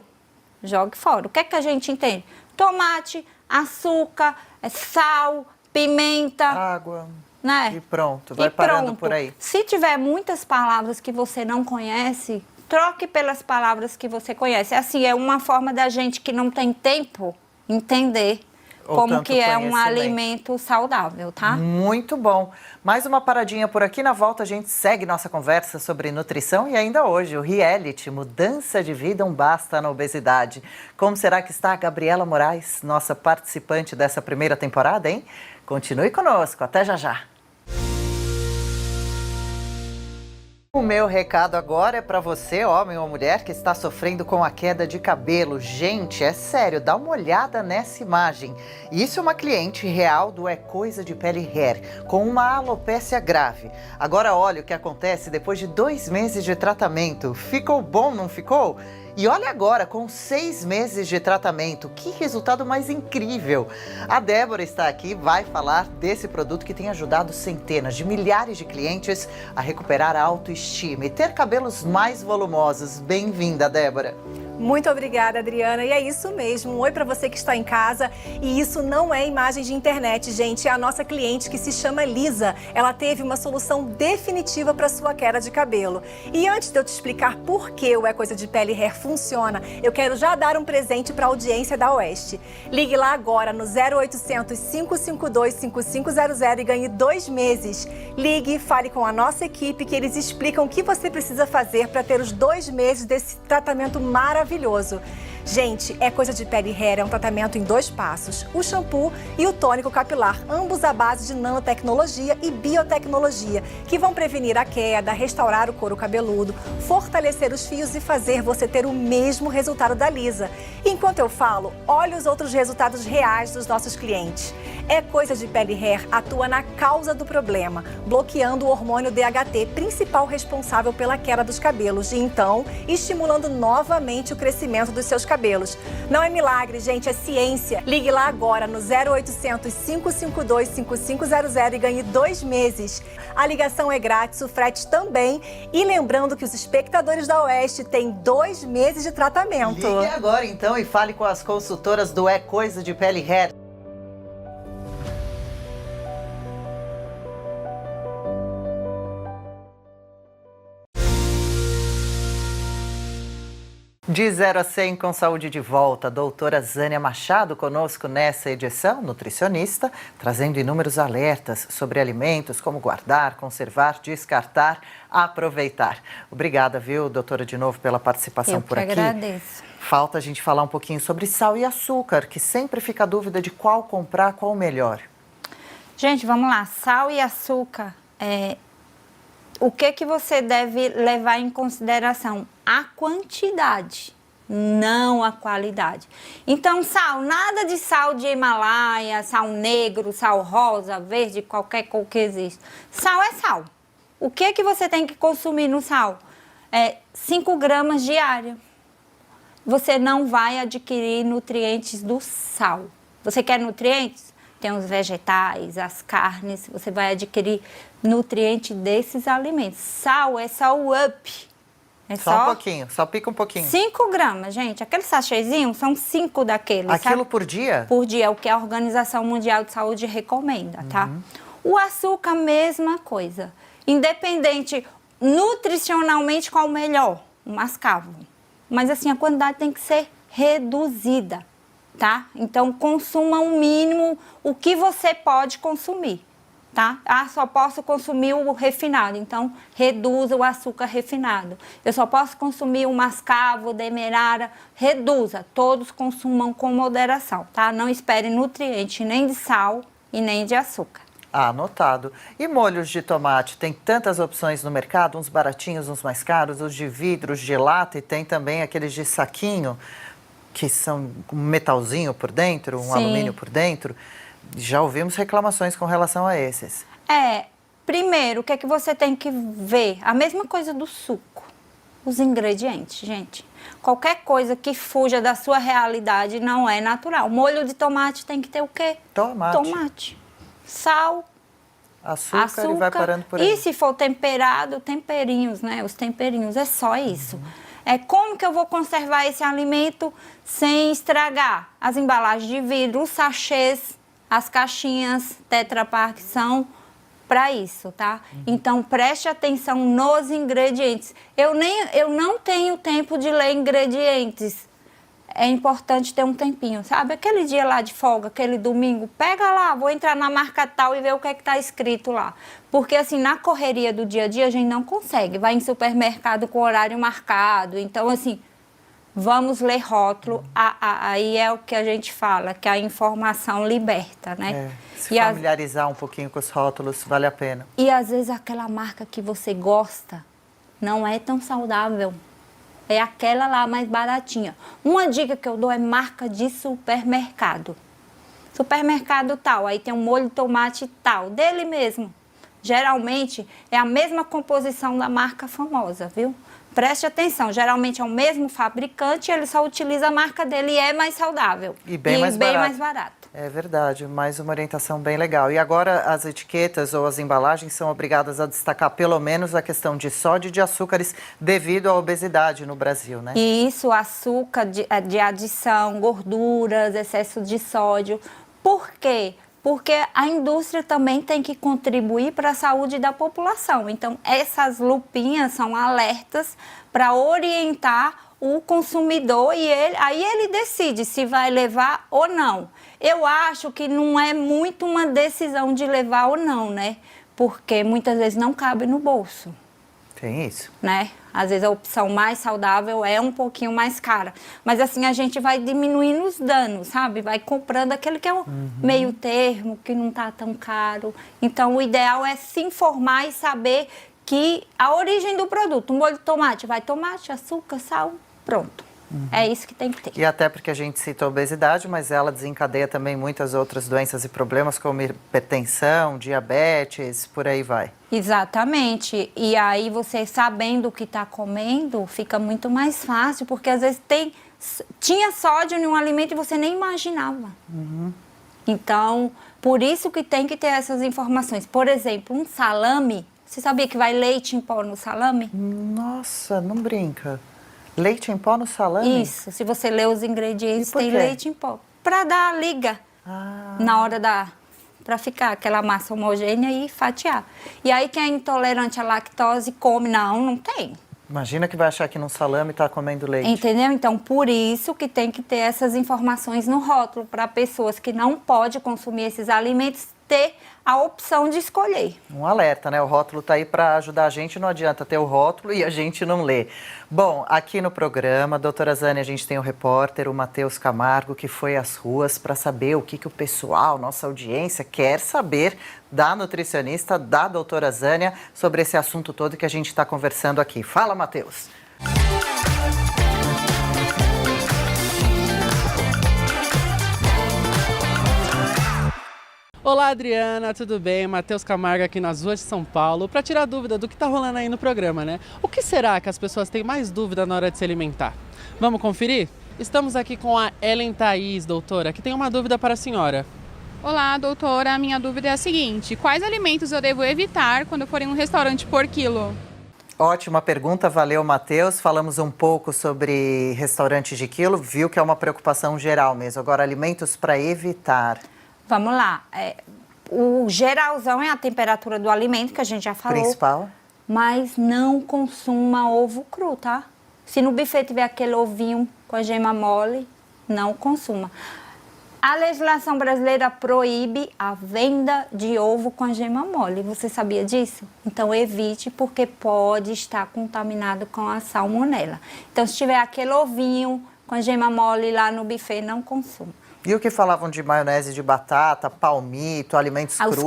jogue fora. O que é que a gente entende? Tomate, açúcar, sal, pimenta. Água. Né? E pronto, vai parando por aí. Se tiver muitas palavras que você não conhece, troque pelas palavras que você conhece. Assim, é uma forma da gente que não tem tempo entender. Ou como tanto que é um conhecimento. alimento saudável, tá? Muito bom. Mais uma paradinha por aqui. Na volta a gente segue nossa conversa sobre nutrição e ainda hoje o reality Mudança de Vida, um basta na obesidade. Como será que está a Gabriela Moraes, nossa participante dessa primeira temporada, hein? Continue conosco. Até já já. O meu recado agora é para você, homem ou mulher, que está sofrendo com a queda de cabelo. Gente, é sério, dá uma olhada nessa imagem. Isso é uma cliente real do É Coisa de Pele Hair, com uma alopécia grave. Agora olha o que acontece depois de 2 meses de tratamento. Ficou bom, não ficou? E olha agora, com 6 meses de tratamento, que resultado mais incrível! A Débora está aqui, vai falar desse produto que tem ajudado centenas de milhares de clientes a recuperar a autoestima e ter cabelos mais volumosos. Bem-vinda, Débora! Muito obrigada, Adriana. E é isso mesmo. Um oi para você que está em casa. E isso não é imagem de internet, gente. É a nossa cliente que se chama Lisa. Ela teve uma solução definitiva para sua queda de cabelo. E antes de eu te explicar por que o É Coisa de Pele Hair funciona, eu quero já dar um presente para a audiência da Oeste. Ligue lá agora no 0800 552 5500 e ganhe 2 meses. Ligue e fale com a nossa equipe que eles explicam o que você precisa fazer para ter os 2 meses desse tratamento maravilhoso. Gente, É Coisa de Pele Hair é um tratamento em 2 passos. O shampoo e o tônico capilar, ambos à base de nanotecnologia e biotecnologia, que vão prevenir a queda, restaurar o couro cabeludo, fortalecer os fios e fazer você ter o mesmo resultado da Lisa. Enquanto eu falo, olhe os outros resultados reais dos nossos clientes. É Coisa de Pele Hair atua na causa do problema, bloqueando o hormônio DHT, principal responsável pela queda dos cabelos, e então estimulando novamente o crescimento dos seus cabelos. Não é milagre, gente, é ciência. Ligue lá agora no 0800 552 5500 e ganhe 2 meses. A ligação é grátis, o frete também. E lembrando que os espectadores da Oeste têm 2 meses de tratamento. Ligue agora então e fale com as consultoras do É Coisa de Pele Hair. De 0 a 100 com saúde de volta, doutora Zânia Machado conosco nessa edição, nutricionista, trazendo inúmeros alertas sobre alimentos, como guardar, conservar, descartar, aproveitar. Obrigada, viu, doutora, de novo pela participação por aqui. Eu que agradeço. Falta a gente falar um pouquinho sobre sal e açúcar, que sempre fica a dúvida de qual comprar, qual melhor. Gente, vamos lá. Sal e açúcar, o que você deve levar em consideração? A quantidade, não a qualidade. Então, sal, nada de sal de Himalaia, sal negro, sal rosa, verde, qualquer cor que existe. Sal é sal. O que você tem que consumir no sal? 5 gramas diário. Você não vai adquirir nutrientes do sal. Você quer nutrientes? Tem os vegetais, as carnes, você vai adquirir nutriente desses alimentos. Sal é só o up. É só um pouquinho, só pica um pouquinho. 5 gramas, gente. Aqueles sachêzinhos são 5 daqueles. Aquilo sabe? por dia? Por dia, o que a Organização Mundial de Saúde recomenda, tá? O açúcar, mesma coisa. Independente, nutricionalmente, qual o melhor? O mascavo. Mas assim, a quantidade tem que ser reduzida, tá? Então, consuma o mínimo, o que você pode consumir. Tá? Só posso consumir o refinado, então reduza o açúcar refinado. Eu só posso consumir o mascavo, o demerara, reduza. Todos consumam com moderação, tá? Não espere nutriente nem de sal e nem de açúcar. Anotado. E molhos de tomate? Tem tantas opções no mercado, uns baratinhos, uns mais caros, os de vidro, os de lata, e tem também aqueles de saquinho, que são um metalzinho por dentro, um alumínio por dentro. Já ouvimos reclamações com relação a esses. Primeiro, o que é que você tem que ver? A mesma coisa do suco. Os ingredientes, gente. Qualquer coisa que fuja da sua realidade não é natural. Molho de tomate tem que ter o quê? Tomate. Sal, açúcar e vai parando por aí. E se for temperado, temperinhos, né? Os temperinhos, é só isso. Como que eu vou conservar esse alimento sem estragar? As embalagens de vidro, os sachês, as caixinhas Tetra Pak são para isso, tá? Então, preste atenção nos ingredientes. Eu não tenho tempo de ler ingredientes. é importante ter um tempinho, sabe? Aquele dia lá de folga, aquele domingo, pega lá, vou entrar na marca tal e ver o que é que tá escrito lá. Porque assim, na correria do dia a dia a gente não consegue, vai em supermercado com horário marcado, então assim, vamos ler rótulo, aí é o que a gente fala, que a informação liberta, né? Se familiarizar um pouquinho com os rótulos, vale a pena. E às vezes aquela marca que você gosta não é tão saudável. É aquela lá mais baratinha. Uma dica que eu dou é marca de supermercado. Supermercado tal, aí tem um molho de tomate tal, dele mesmo. Geralmente é a mesma composição da marca famosa, viu? Preste atenção, geralmente é o mesmo fabricante, ele só utiliza a marca dele e é mais saudável. E bem mais barato. É verdade, mais uma orientação bem legal. E agora as etiquetas ou as embalagens são obrigadas a destacar pelo menos a questão de sódio e de açúcares devido à obesidade no Brasil, né? E isso, açúcar de adição, gorduras, excesso de sódio. Por quê? Porque a indústria também tem que contribuir para a saúde da população. Então, essas lupinhas são alertas para orientar o consumidor e aí ele decide se vai levar ou não. Eu acho que não é muito uma decisão de levar ou não, né? Porque muitas vezes não cabe no bolso. Tem isso. Né? Às vezes a opção mais saudável é um pouquinho mais cara. Mas assim, a gente vai diminuindo os danos, sabe? Vai comprando aquele que é o meio termo, que não tá tão caro. Então, o ideal é se informar e saber que a origem do produto, um molho de tomate, vai tomate, açúcar, sal, pronto. É isso que tem que ter. E até porque a gente cita a obesidade, mas ela desencadeia também muitas outras doenças e problemas, como hipertensão, diabetes, por aí vai. Exatamente. E aí você sabendo o que está comendo, fica muito mais fácil, porque às vezes tinha sódio em um alimento e você nem imaginava. Então, por isso que tem que ter essas informações. Por exemplo, um salame, você sabia que vai leite em pó no salame? Nossa, não brinca. Leite em pó no salame? Isso, se você ler os ingredientes, tem quê? leite em pó. Para dar a liga na hora para ficar aquela massa homogênea e fatiar. E aí quem é intolerante à lactose come, não tem. Imagina que vai achar que num salame está comendo leite. Entendeu? Então, por isso que tem que ter essas informações no rótulo, para pessoas que não podem consumir esses alimentos ter a opção de escolher. Um alerta, né? O rótulo está aí para ajudar a gente, não adianta ter o rótulo e a gente não ler. Bom, aqui no programa, doutora Zânia, a gente tem o repórter, o Matheus Camargo, que foi às ruas para saber o que o pessoal, nossa audiência, quer saber da nutricionista, da doutora Zânia, sobre esse assunto todo que a gente está conversando aqui. Fala, Matheus! Olá, Adriana, tudo bem? Matheus Camargo aqui nas ruas de São Paulo para tirar dúvida do que está rolando aí no programa, né? O que será que as pessoas têm mais dúvida na hora de se alimentar? Vamos conferir? Estamos aqui com a Ellen Thaís, doutora, que tem uma dúvida para a senhora. Olá, doutora. A minha dúvida é a seguinte: quais alimentos eu devo evitar quando eu for em um restaurante por quilo? Ótima pergunta, valeu, Matheus. Falamos um pouco sobre restaurantes de quilo, viu que é uma preocupação geral mesmo. Agora, alimentos para evitar. Vamos lá. O geralzão é a temperatura do alimento, que a gente já falou. Principal. Mas não consuma ovo cru, tá? Se no buffet tiver aquele ovinho com a gema mole, não consuma. A legislação brasileira proíbe a venda de ovo com a gema mole. Você sabia disso? Então evite, porque pode estar contaminado com a salmonela. Então, se tiver aquele ovinho com a gema mole lá no buffet, não consuma. E o que falavam de maionese de batata, palmito, alimentos crus?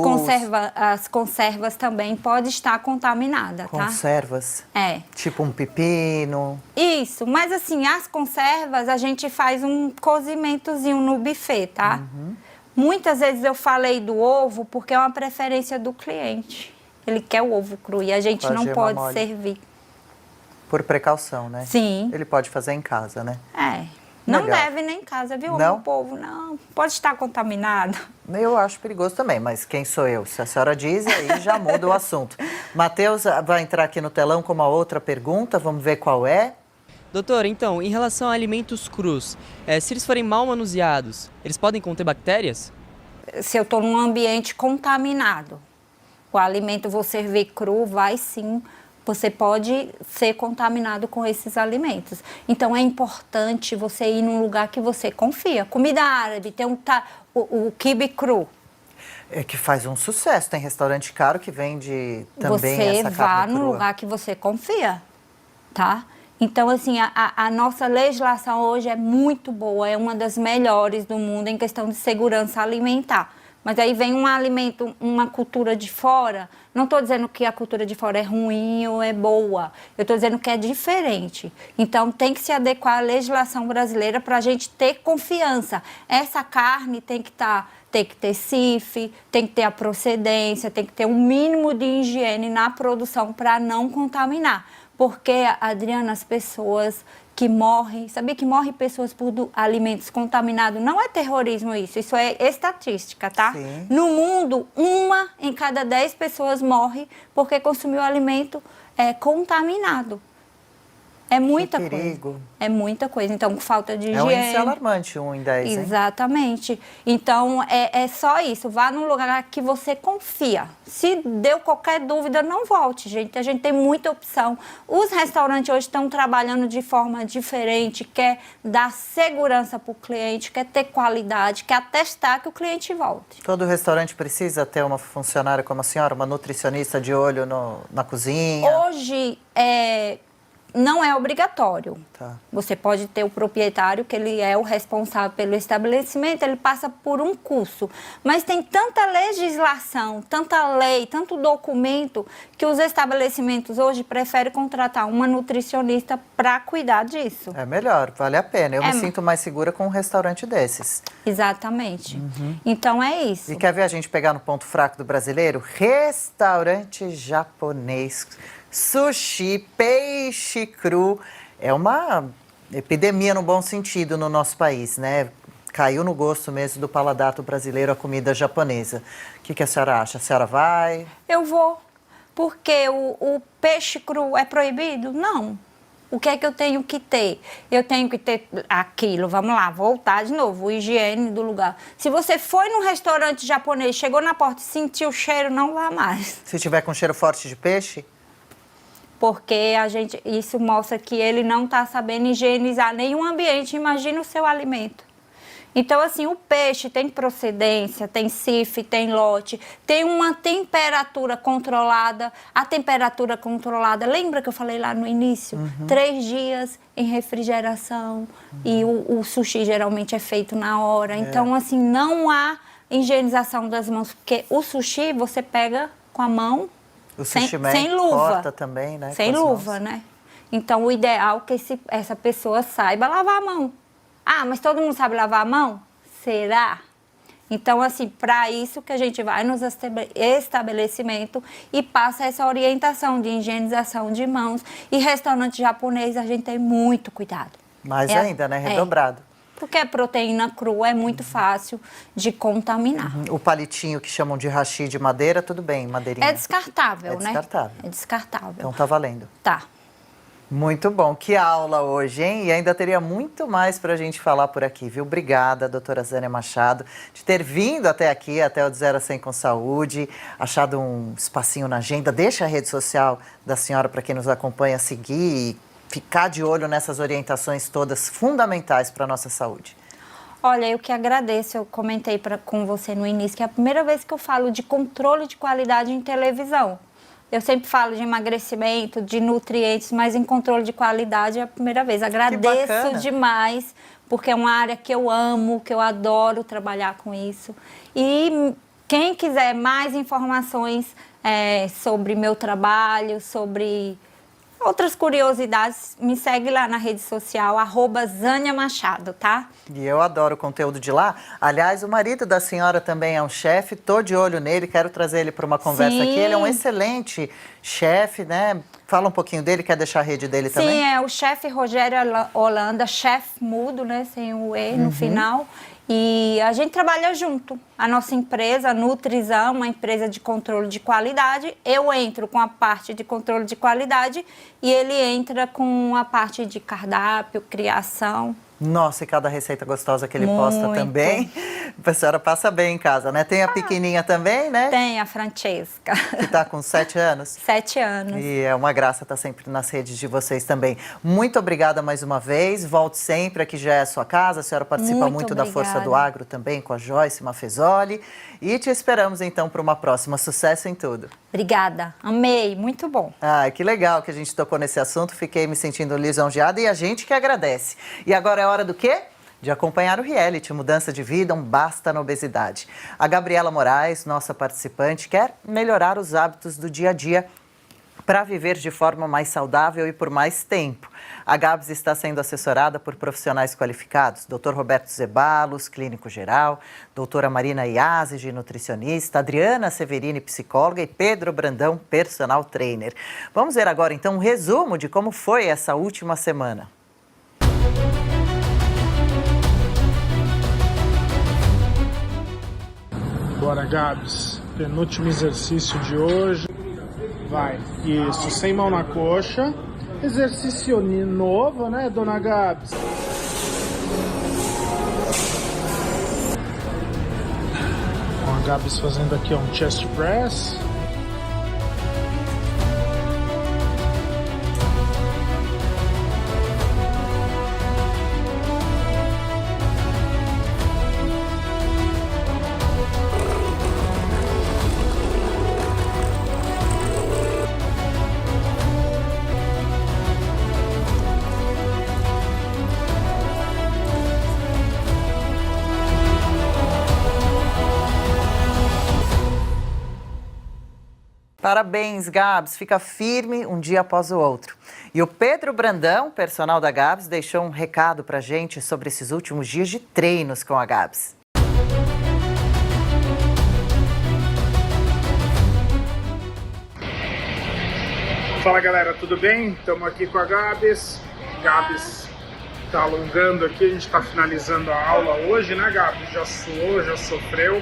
As conservas também podem estar contaminadas, tá? Conservas? É. Tipo um pepino? Isso, mas assim, as conservas a gente faz um cozimentozinho no buffet, tá? Muitas vezes eu falei do ovo porque é uma preferência do cliente. Ele quer o ovo cru e a gente Com a não gema pode mole. servir. Por precaução, né? Sim. Ele pode fazer em casa, né? É. Não Legal. deve nem em casa, viu? Não? O povo não. Pode estar contaminado. Eu acho perigoso também, mas quem sou eu? Se a senhora diz, aí já muda o assunto. Matheus vai entrar aqui no telão com uma outra pergunta, vamos ver qual é. Doutora, então, em relação a alimentos crus, se eles forem mal manuseados, eles podem conter bactérias? Se eu estou num ambiente contaminado, o alimento vou servir cru, vai sim Você pode ser contaminado com esses alimentos. Então, é importante você ir num lugar que você confia. Comida árabe, tem o quibe cru. É que faz um sucesso. Tem restaurante caro que vende também Você essa vá carne num crua. lugar que você confia, tá? Então, assim, a nossa legislação hoje é muito boa, é uma das melhores do mundo em questão de segurança alimentar. Mas aí vem um alimento, uma cultura de fora. Não estou dizendo que a cultura de fora é ruim ou é boa. Eu estou dizendo que é diferente. Então, tem que se adequar à legislação brasileira para a gente ter confiança. Essa carne tem que ter CIF, tem que ter a procedência, tem que ter um mínimo de higiene na produção para não contaminar. Porque, Adriana, as pessoas que morrem, sabia que morrem pessoas por alimentos contaminados? Não é terrorismo isso é estatística, tá? Sim. No mundo, 1 em cada 10 pessoas morre porque consumiu alimento contaminado. É muita Que perigo. coisa. É muita coisa. Então, falta de É um higiene. índice alarmante, 1 em 10, hein? Exatamente. Então, é só isso. Vá num lugar que você confia. Se deu qualquer dúvida, não volte, gente. A gente tem muita opção. Os restaurantes hoje estão trabalhando de forma diferente, quer dar segurança para o cliente, quer ter qualidade, quer atestar que o cliente volte. Todo restaurante precisa ter uma funcionária como a senhora, uma nutricionista de olho na cozinha? Hoje, não é obrigatório. Tá. Você pode ter o proprietário, que ele é o responsável pelo estabelecimento, ele passa por um curso. Mas tem tanta legislação, tanta lei, tanto documento, que os estabelecimentos hoje preferem contratar uma nutricionista para cuidar disso. É melhor, vale a pena. Eu me sinto mais segura com um restaurante desses. Exatamente. Então é isso. E quer ver a gente pegar no ponto fraco do brasileiro? Restaurante japonês. Sushi, peixe cru, é uma epidemia no bom sentido no nosso país, né? Caiu no gosto mesmo do paladar do brasileiro a comida japonesa. O que a senhora acha? A senhora vai? Eu vou. Porque o peixe cru é proibido? Não. O que é que eu tenho que ter? Eu tenho que ter aquilo, vamos lá, voltar de novo, o higiene do lugar. Se você foi num restaurante japonês, chegou na porta e sentiu o cheiro, não vá mais. Se tiver com cheiro forte de peixe? Porque isso mostra que ele não está sabendo higienizar nenhum ambiente, imagina o seu alimento. Então, assim, o peixe tem procedência, tem CIF, tem lote, tem uma temperatura controlada. A temperatura controlada, lembra que eu falei lá no início? 3 dias em refrigeração e o sushi geralmente é feito na hora. Então, assim, não há higienização das mãos, porque o sushi você pega com a mão, O sushi man sem luva. corta também, né? Sem com as luva, mãos. né? Então, o ideal é que essa pessoa saiba lavar a mão. Ah, mas todo mundo sabe lavar a mão? Será? Então, assim, para isso que a gente vai nos estabelecimentos e passa essa orientação de higienização de mãos. E restaurante japonês, a gente tem muito cuidado. Mais ainda, né? Redobrado. Porque a proteína crua é muito fácil de contaminar. O palitinho que chamam de hashi de madeira, tudo bem, madeirinha. É descartável, né? descartável. É descartável. Então tá valendo. Tá. Muito bom, que aula hoje, hein? E ainda teria muito mais para a gente falar por aqui, viu? Obrigada, doutora Zânia Machado, de ter vindo até aqui, até o de 0 a 100 com saúde, achado um espacinho na agenda. Deixa a rede social da senhora para quem nos acompanha seguir e ficar de olho nessas orientações todas fundamentais para a nossa saúde. Olha, eu que agradeço, eu comentei com você no início, que é a primeira vez que eu falo de controle de qualidade em televisão. Eu sempre falo de emagrecimento, de nutrientes, mas em controle de qualidade é a primeira vez. Agradeço demais, porque é uma área que eu amo, que eu adoro trabalhar com isso. E quem quiser mais informações sobre meu trabalho, sobre outras curiosidades, me segue lá na rede social, @Zânia Machado, tá? E eu adoro o conteúdo de lá. Aliás, o marido da senhora também é um chefe, tô de olho nele, quero trazer ele para uma conversa Sim. aqui. Ele é um excelente chefe, né? Fala um pouquinho dele, quer deixar a rede dele também? Sim, é o chefe Rogério Holanda, chefe mudo, né? Sem o E no final. E a gente trabalha junto. A nossa empresa, a Nutrizão, uma empresa de controle de qualidade. Eu entro com a parte de controle de qualidade e ele entra com a parte de cardápio, criação. Nossa, e cada receita gostosa que ele posta Muito. também. A senhora passa bem em casa, né? Tem a pequenininha também, né? Tem a Francesca. Que tá com 7 anos. 7 anos. E é uma graça estar sempre nas redes de vocês também. Muito obrigada mais uma vez. Volte sempre, aqui já é a sua casa. A senhora participa muito da Força do Agro também com a Joyce Maffezoli. E te esperamos então para uma próxima. Sucesso em tudo. Obrigada. Amei. Muito bom. Ah, que legal que a gente tocou nesse assunto. Fiquei me sentindo lisonjeada e a gente que agradece. E agora é hora do quê? De acompanhar o reality Mudança de Vida, um basta na obesidade. A Gabriela Moraes, nossa participante, quer melhorar os hábitos do dia a dia para viver de forma mais saudável e por mais tempo. A Gabs está sendo assessorada por profissionais qualificados, Dr. Roberto Zeballos, clínico geral, doutora Marina Iazzi, nutricionista, Adriana Severini, psicóloga e Pedro Brandão, personal trainer. Vamos ver agora então um resumo de como foi essa última semana. Bora, Gabs. Penúltimo exercício de hoje. Vai. Isso, sem mão na coxa. Exercício novo, né, dona Gabs? Ó, a Gabs fazendo aqui um chest press. Parabéns, Gabs. Fica firme um dia após o outro. E o Pedro Brandão, personal da Gabs, deixou um recado pra gente sobre esses últimos dias de treinos com a Gabs. Fala, galera, tudo bem? Estamos aqui com a Gabs. Gabs tá alongando aqui, a gente está finalizando a aula hoje, né, Gabs? Já suou, já sofreu.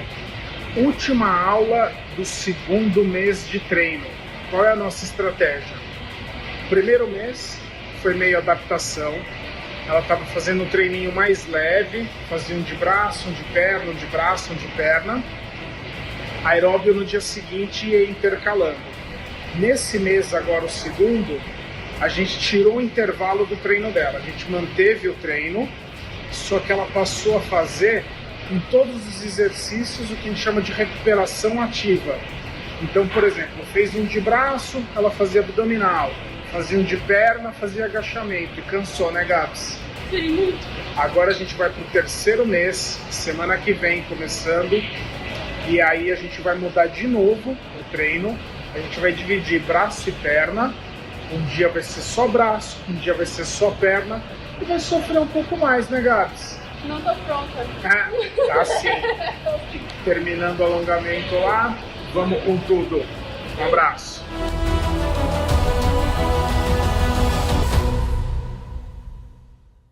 Última aula do segundo mês de treino. Qual é a nossa estratégia? O primeiro mês foi meio adaptação. Ela estava fazendo um treininho mais leve, fazia um de braço, um de perna, um de braço, um de perna. Aeróbio no dia seguinte ia intercalando. Nesse mês, agora o segundo, a gente tirou o intervalo do treino dela. A gente manteve o treino, só que ela passou a fazer em todos os exercícios o que a gente chama de recuperação ativa. Então, por exemplo, fez um de braço, ela fazia abdominal, fazia um de perna, fazia agachamento. E cansou, né, Gabs? Sim, muito. Agora a gente vai para o terceiro mês, semana que vem começando, e aí a gente vai mudar de novo o treino. A gente vai dividir braço e perna. Um dia vai ser só braço, um dia vai ser só perna, e vai sofrer um pouco mais, né, Gabs? Não tô pronta. Tá sim. Terminando o alongamento lá, vamos com tudo. Um abraço.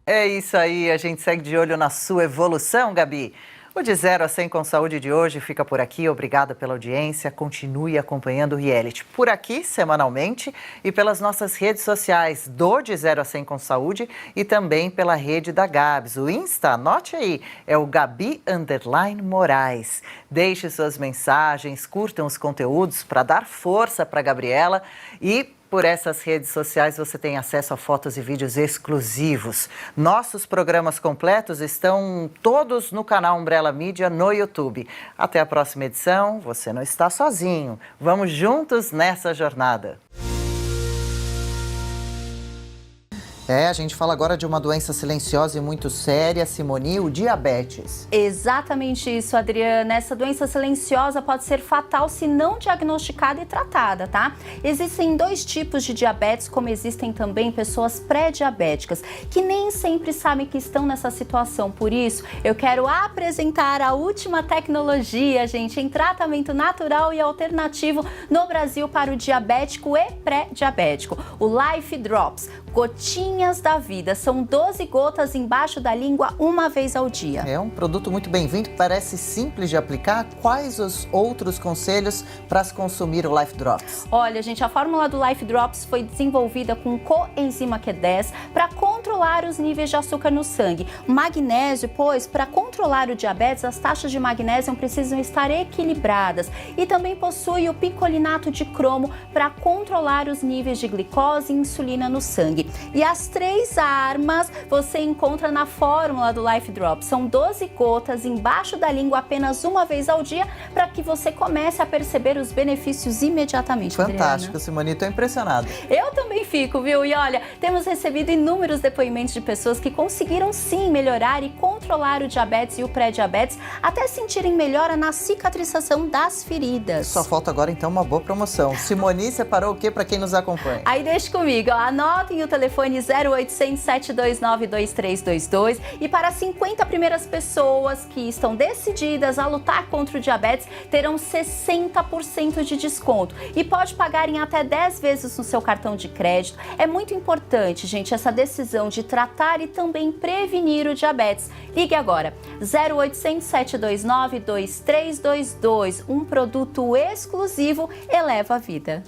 É isso aí, a gente segue de olho na sua evolução, Gabi. O De 0 a 100 com Saúde de hoje fica por aqui. Obrigada pela audiência. Continue acompanhando o reality por aqui, semanalmente, e pelas nossas redes sociais do De 0 a 100 com Saúde e também pela rede da Gabs. O Insta, anote aí, é o Gabi_Moraes. Deixe suas mensagens, curtam os conteúdos para dar força para a Gabriela e por essas redes sociais você tem acesso a fotos e vídeos exclusivos. Nossos programas completos estão todos no canal Umbrella Mídia no YouTube. Até a próxima edição, você não está sozinho. Vamos juntos nessa jornada. A gente fala agora de uma doença silenciosa e muito séria, Simoni, o diabetes. Exatamente isso, Adriana. Essa doença silenciosa pode ser fatal se não diagnosticada e tratada, tá? Existem 2 tipos de diabetes, como existem também pessoas pré-diabéticas, que nem sempre sabem que estão nessa situação. Por isso, eu quero apresentar a última tecnologia, gente, em tratamento natural e alternativo no Brasil para o diabético e pré-diabético. O Life Drops, gotinha Gotinhas da Vida. São 12 gotas embaixo da língua uma vez ao dia. É um produto muito bem-vindo, parece simples de aplicar. Quais os outros conselhos para se consumir o Life Drops? Olha, gente, a fórmula do Life Drops foi desenvolvida com coenzima Q10 para controlar os níveis de açúcar no sangue. Magnésio, pois, para controlar o diabetes, as taxas de magnésio precisam estar equilibradas. E também possui o picolinato de cromo para controlar os níveis de glicose e insulina no sangue. E as 3 armas você encontra na fórmula do Life Drops. São 12 gotas embaixo da língua apenas uma vez ao dia para que você comece a perceber os benefícios imediatamente. Fantástico, Adriana. Simone, estou impressionado. Eu também fico, viu? E olha, temos recebido inúmeros depoimentos de pessoas que conseguiram sim melhorar e controlar o diabetes e o pré-diabetes, até sentirem melhora na cicatrização das feridas. Só falta agora então uma boa promoção. Simone, separou o que para quem nos acompanha? Aí deixa comigo, ó, anotem o telefone 0800 729 2322 e para as 50 primeiras pessoas que estão decididas a lutar contra o diabetes, terão 60% de desconto e pode pagar em até 10 vezes no seu cartão de crédito. É muito importante, gente, essa decisão de tratar e também prevenir o diabetes. Ligue agora, 0800 729 2322, um produto exclusivo eleva a vida.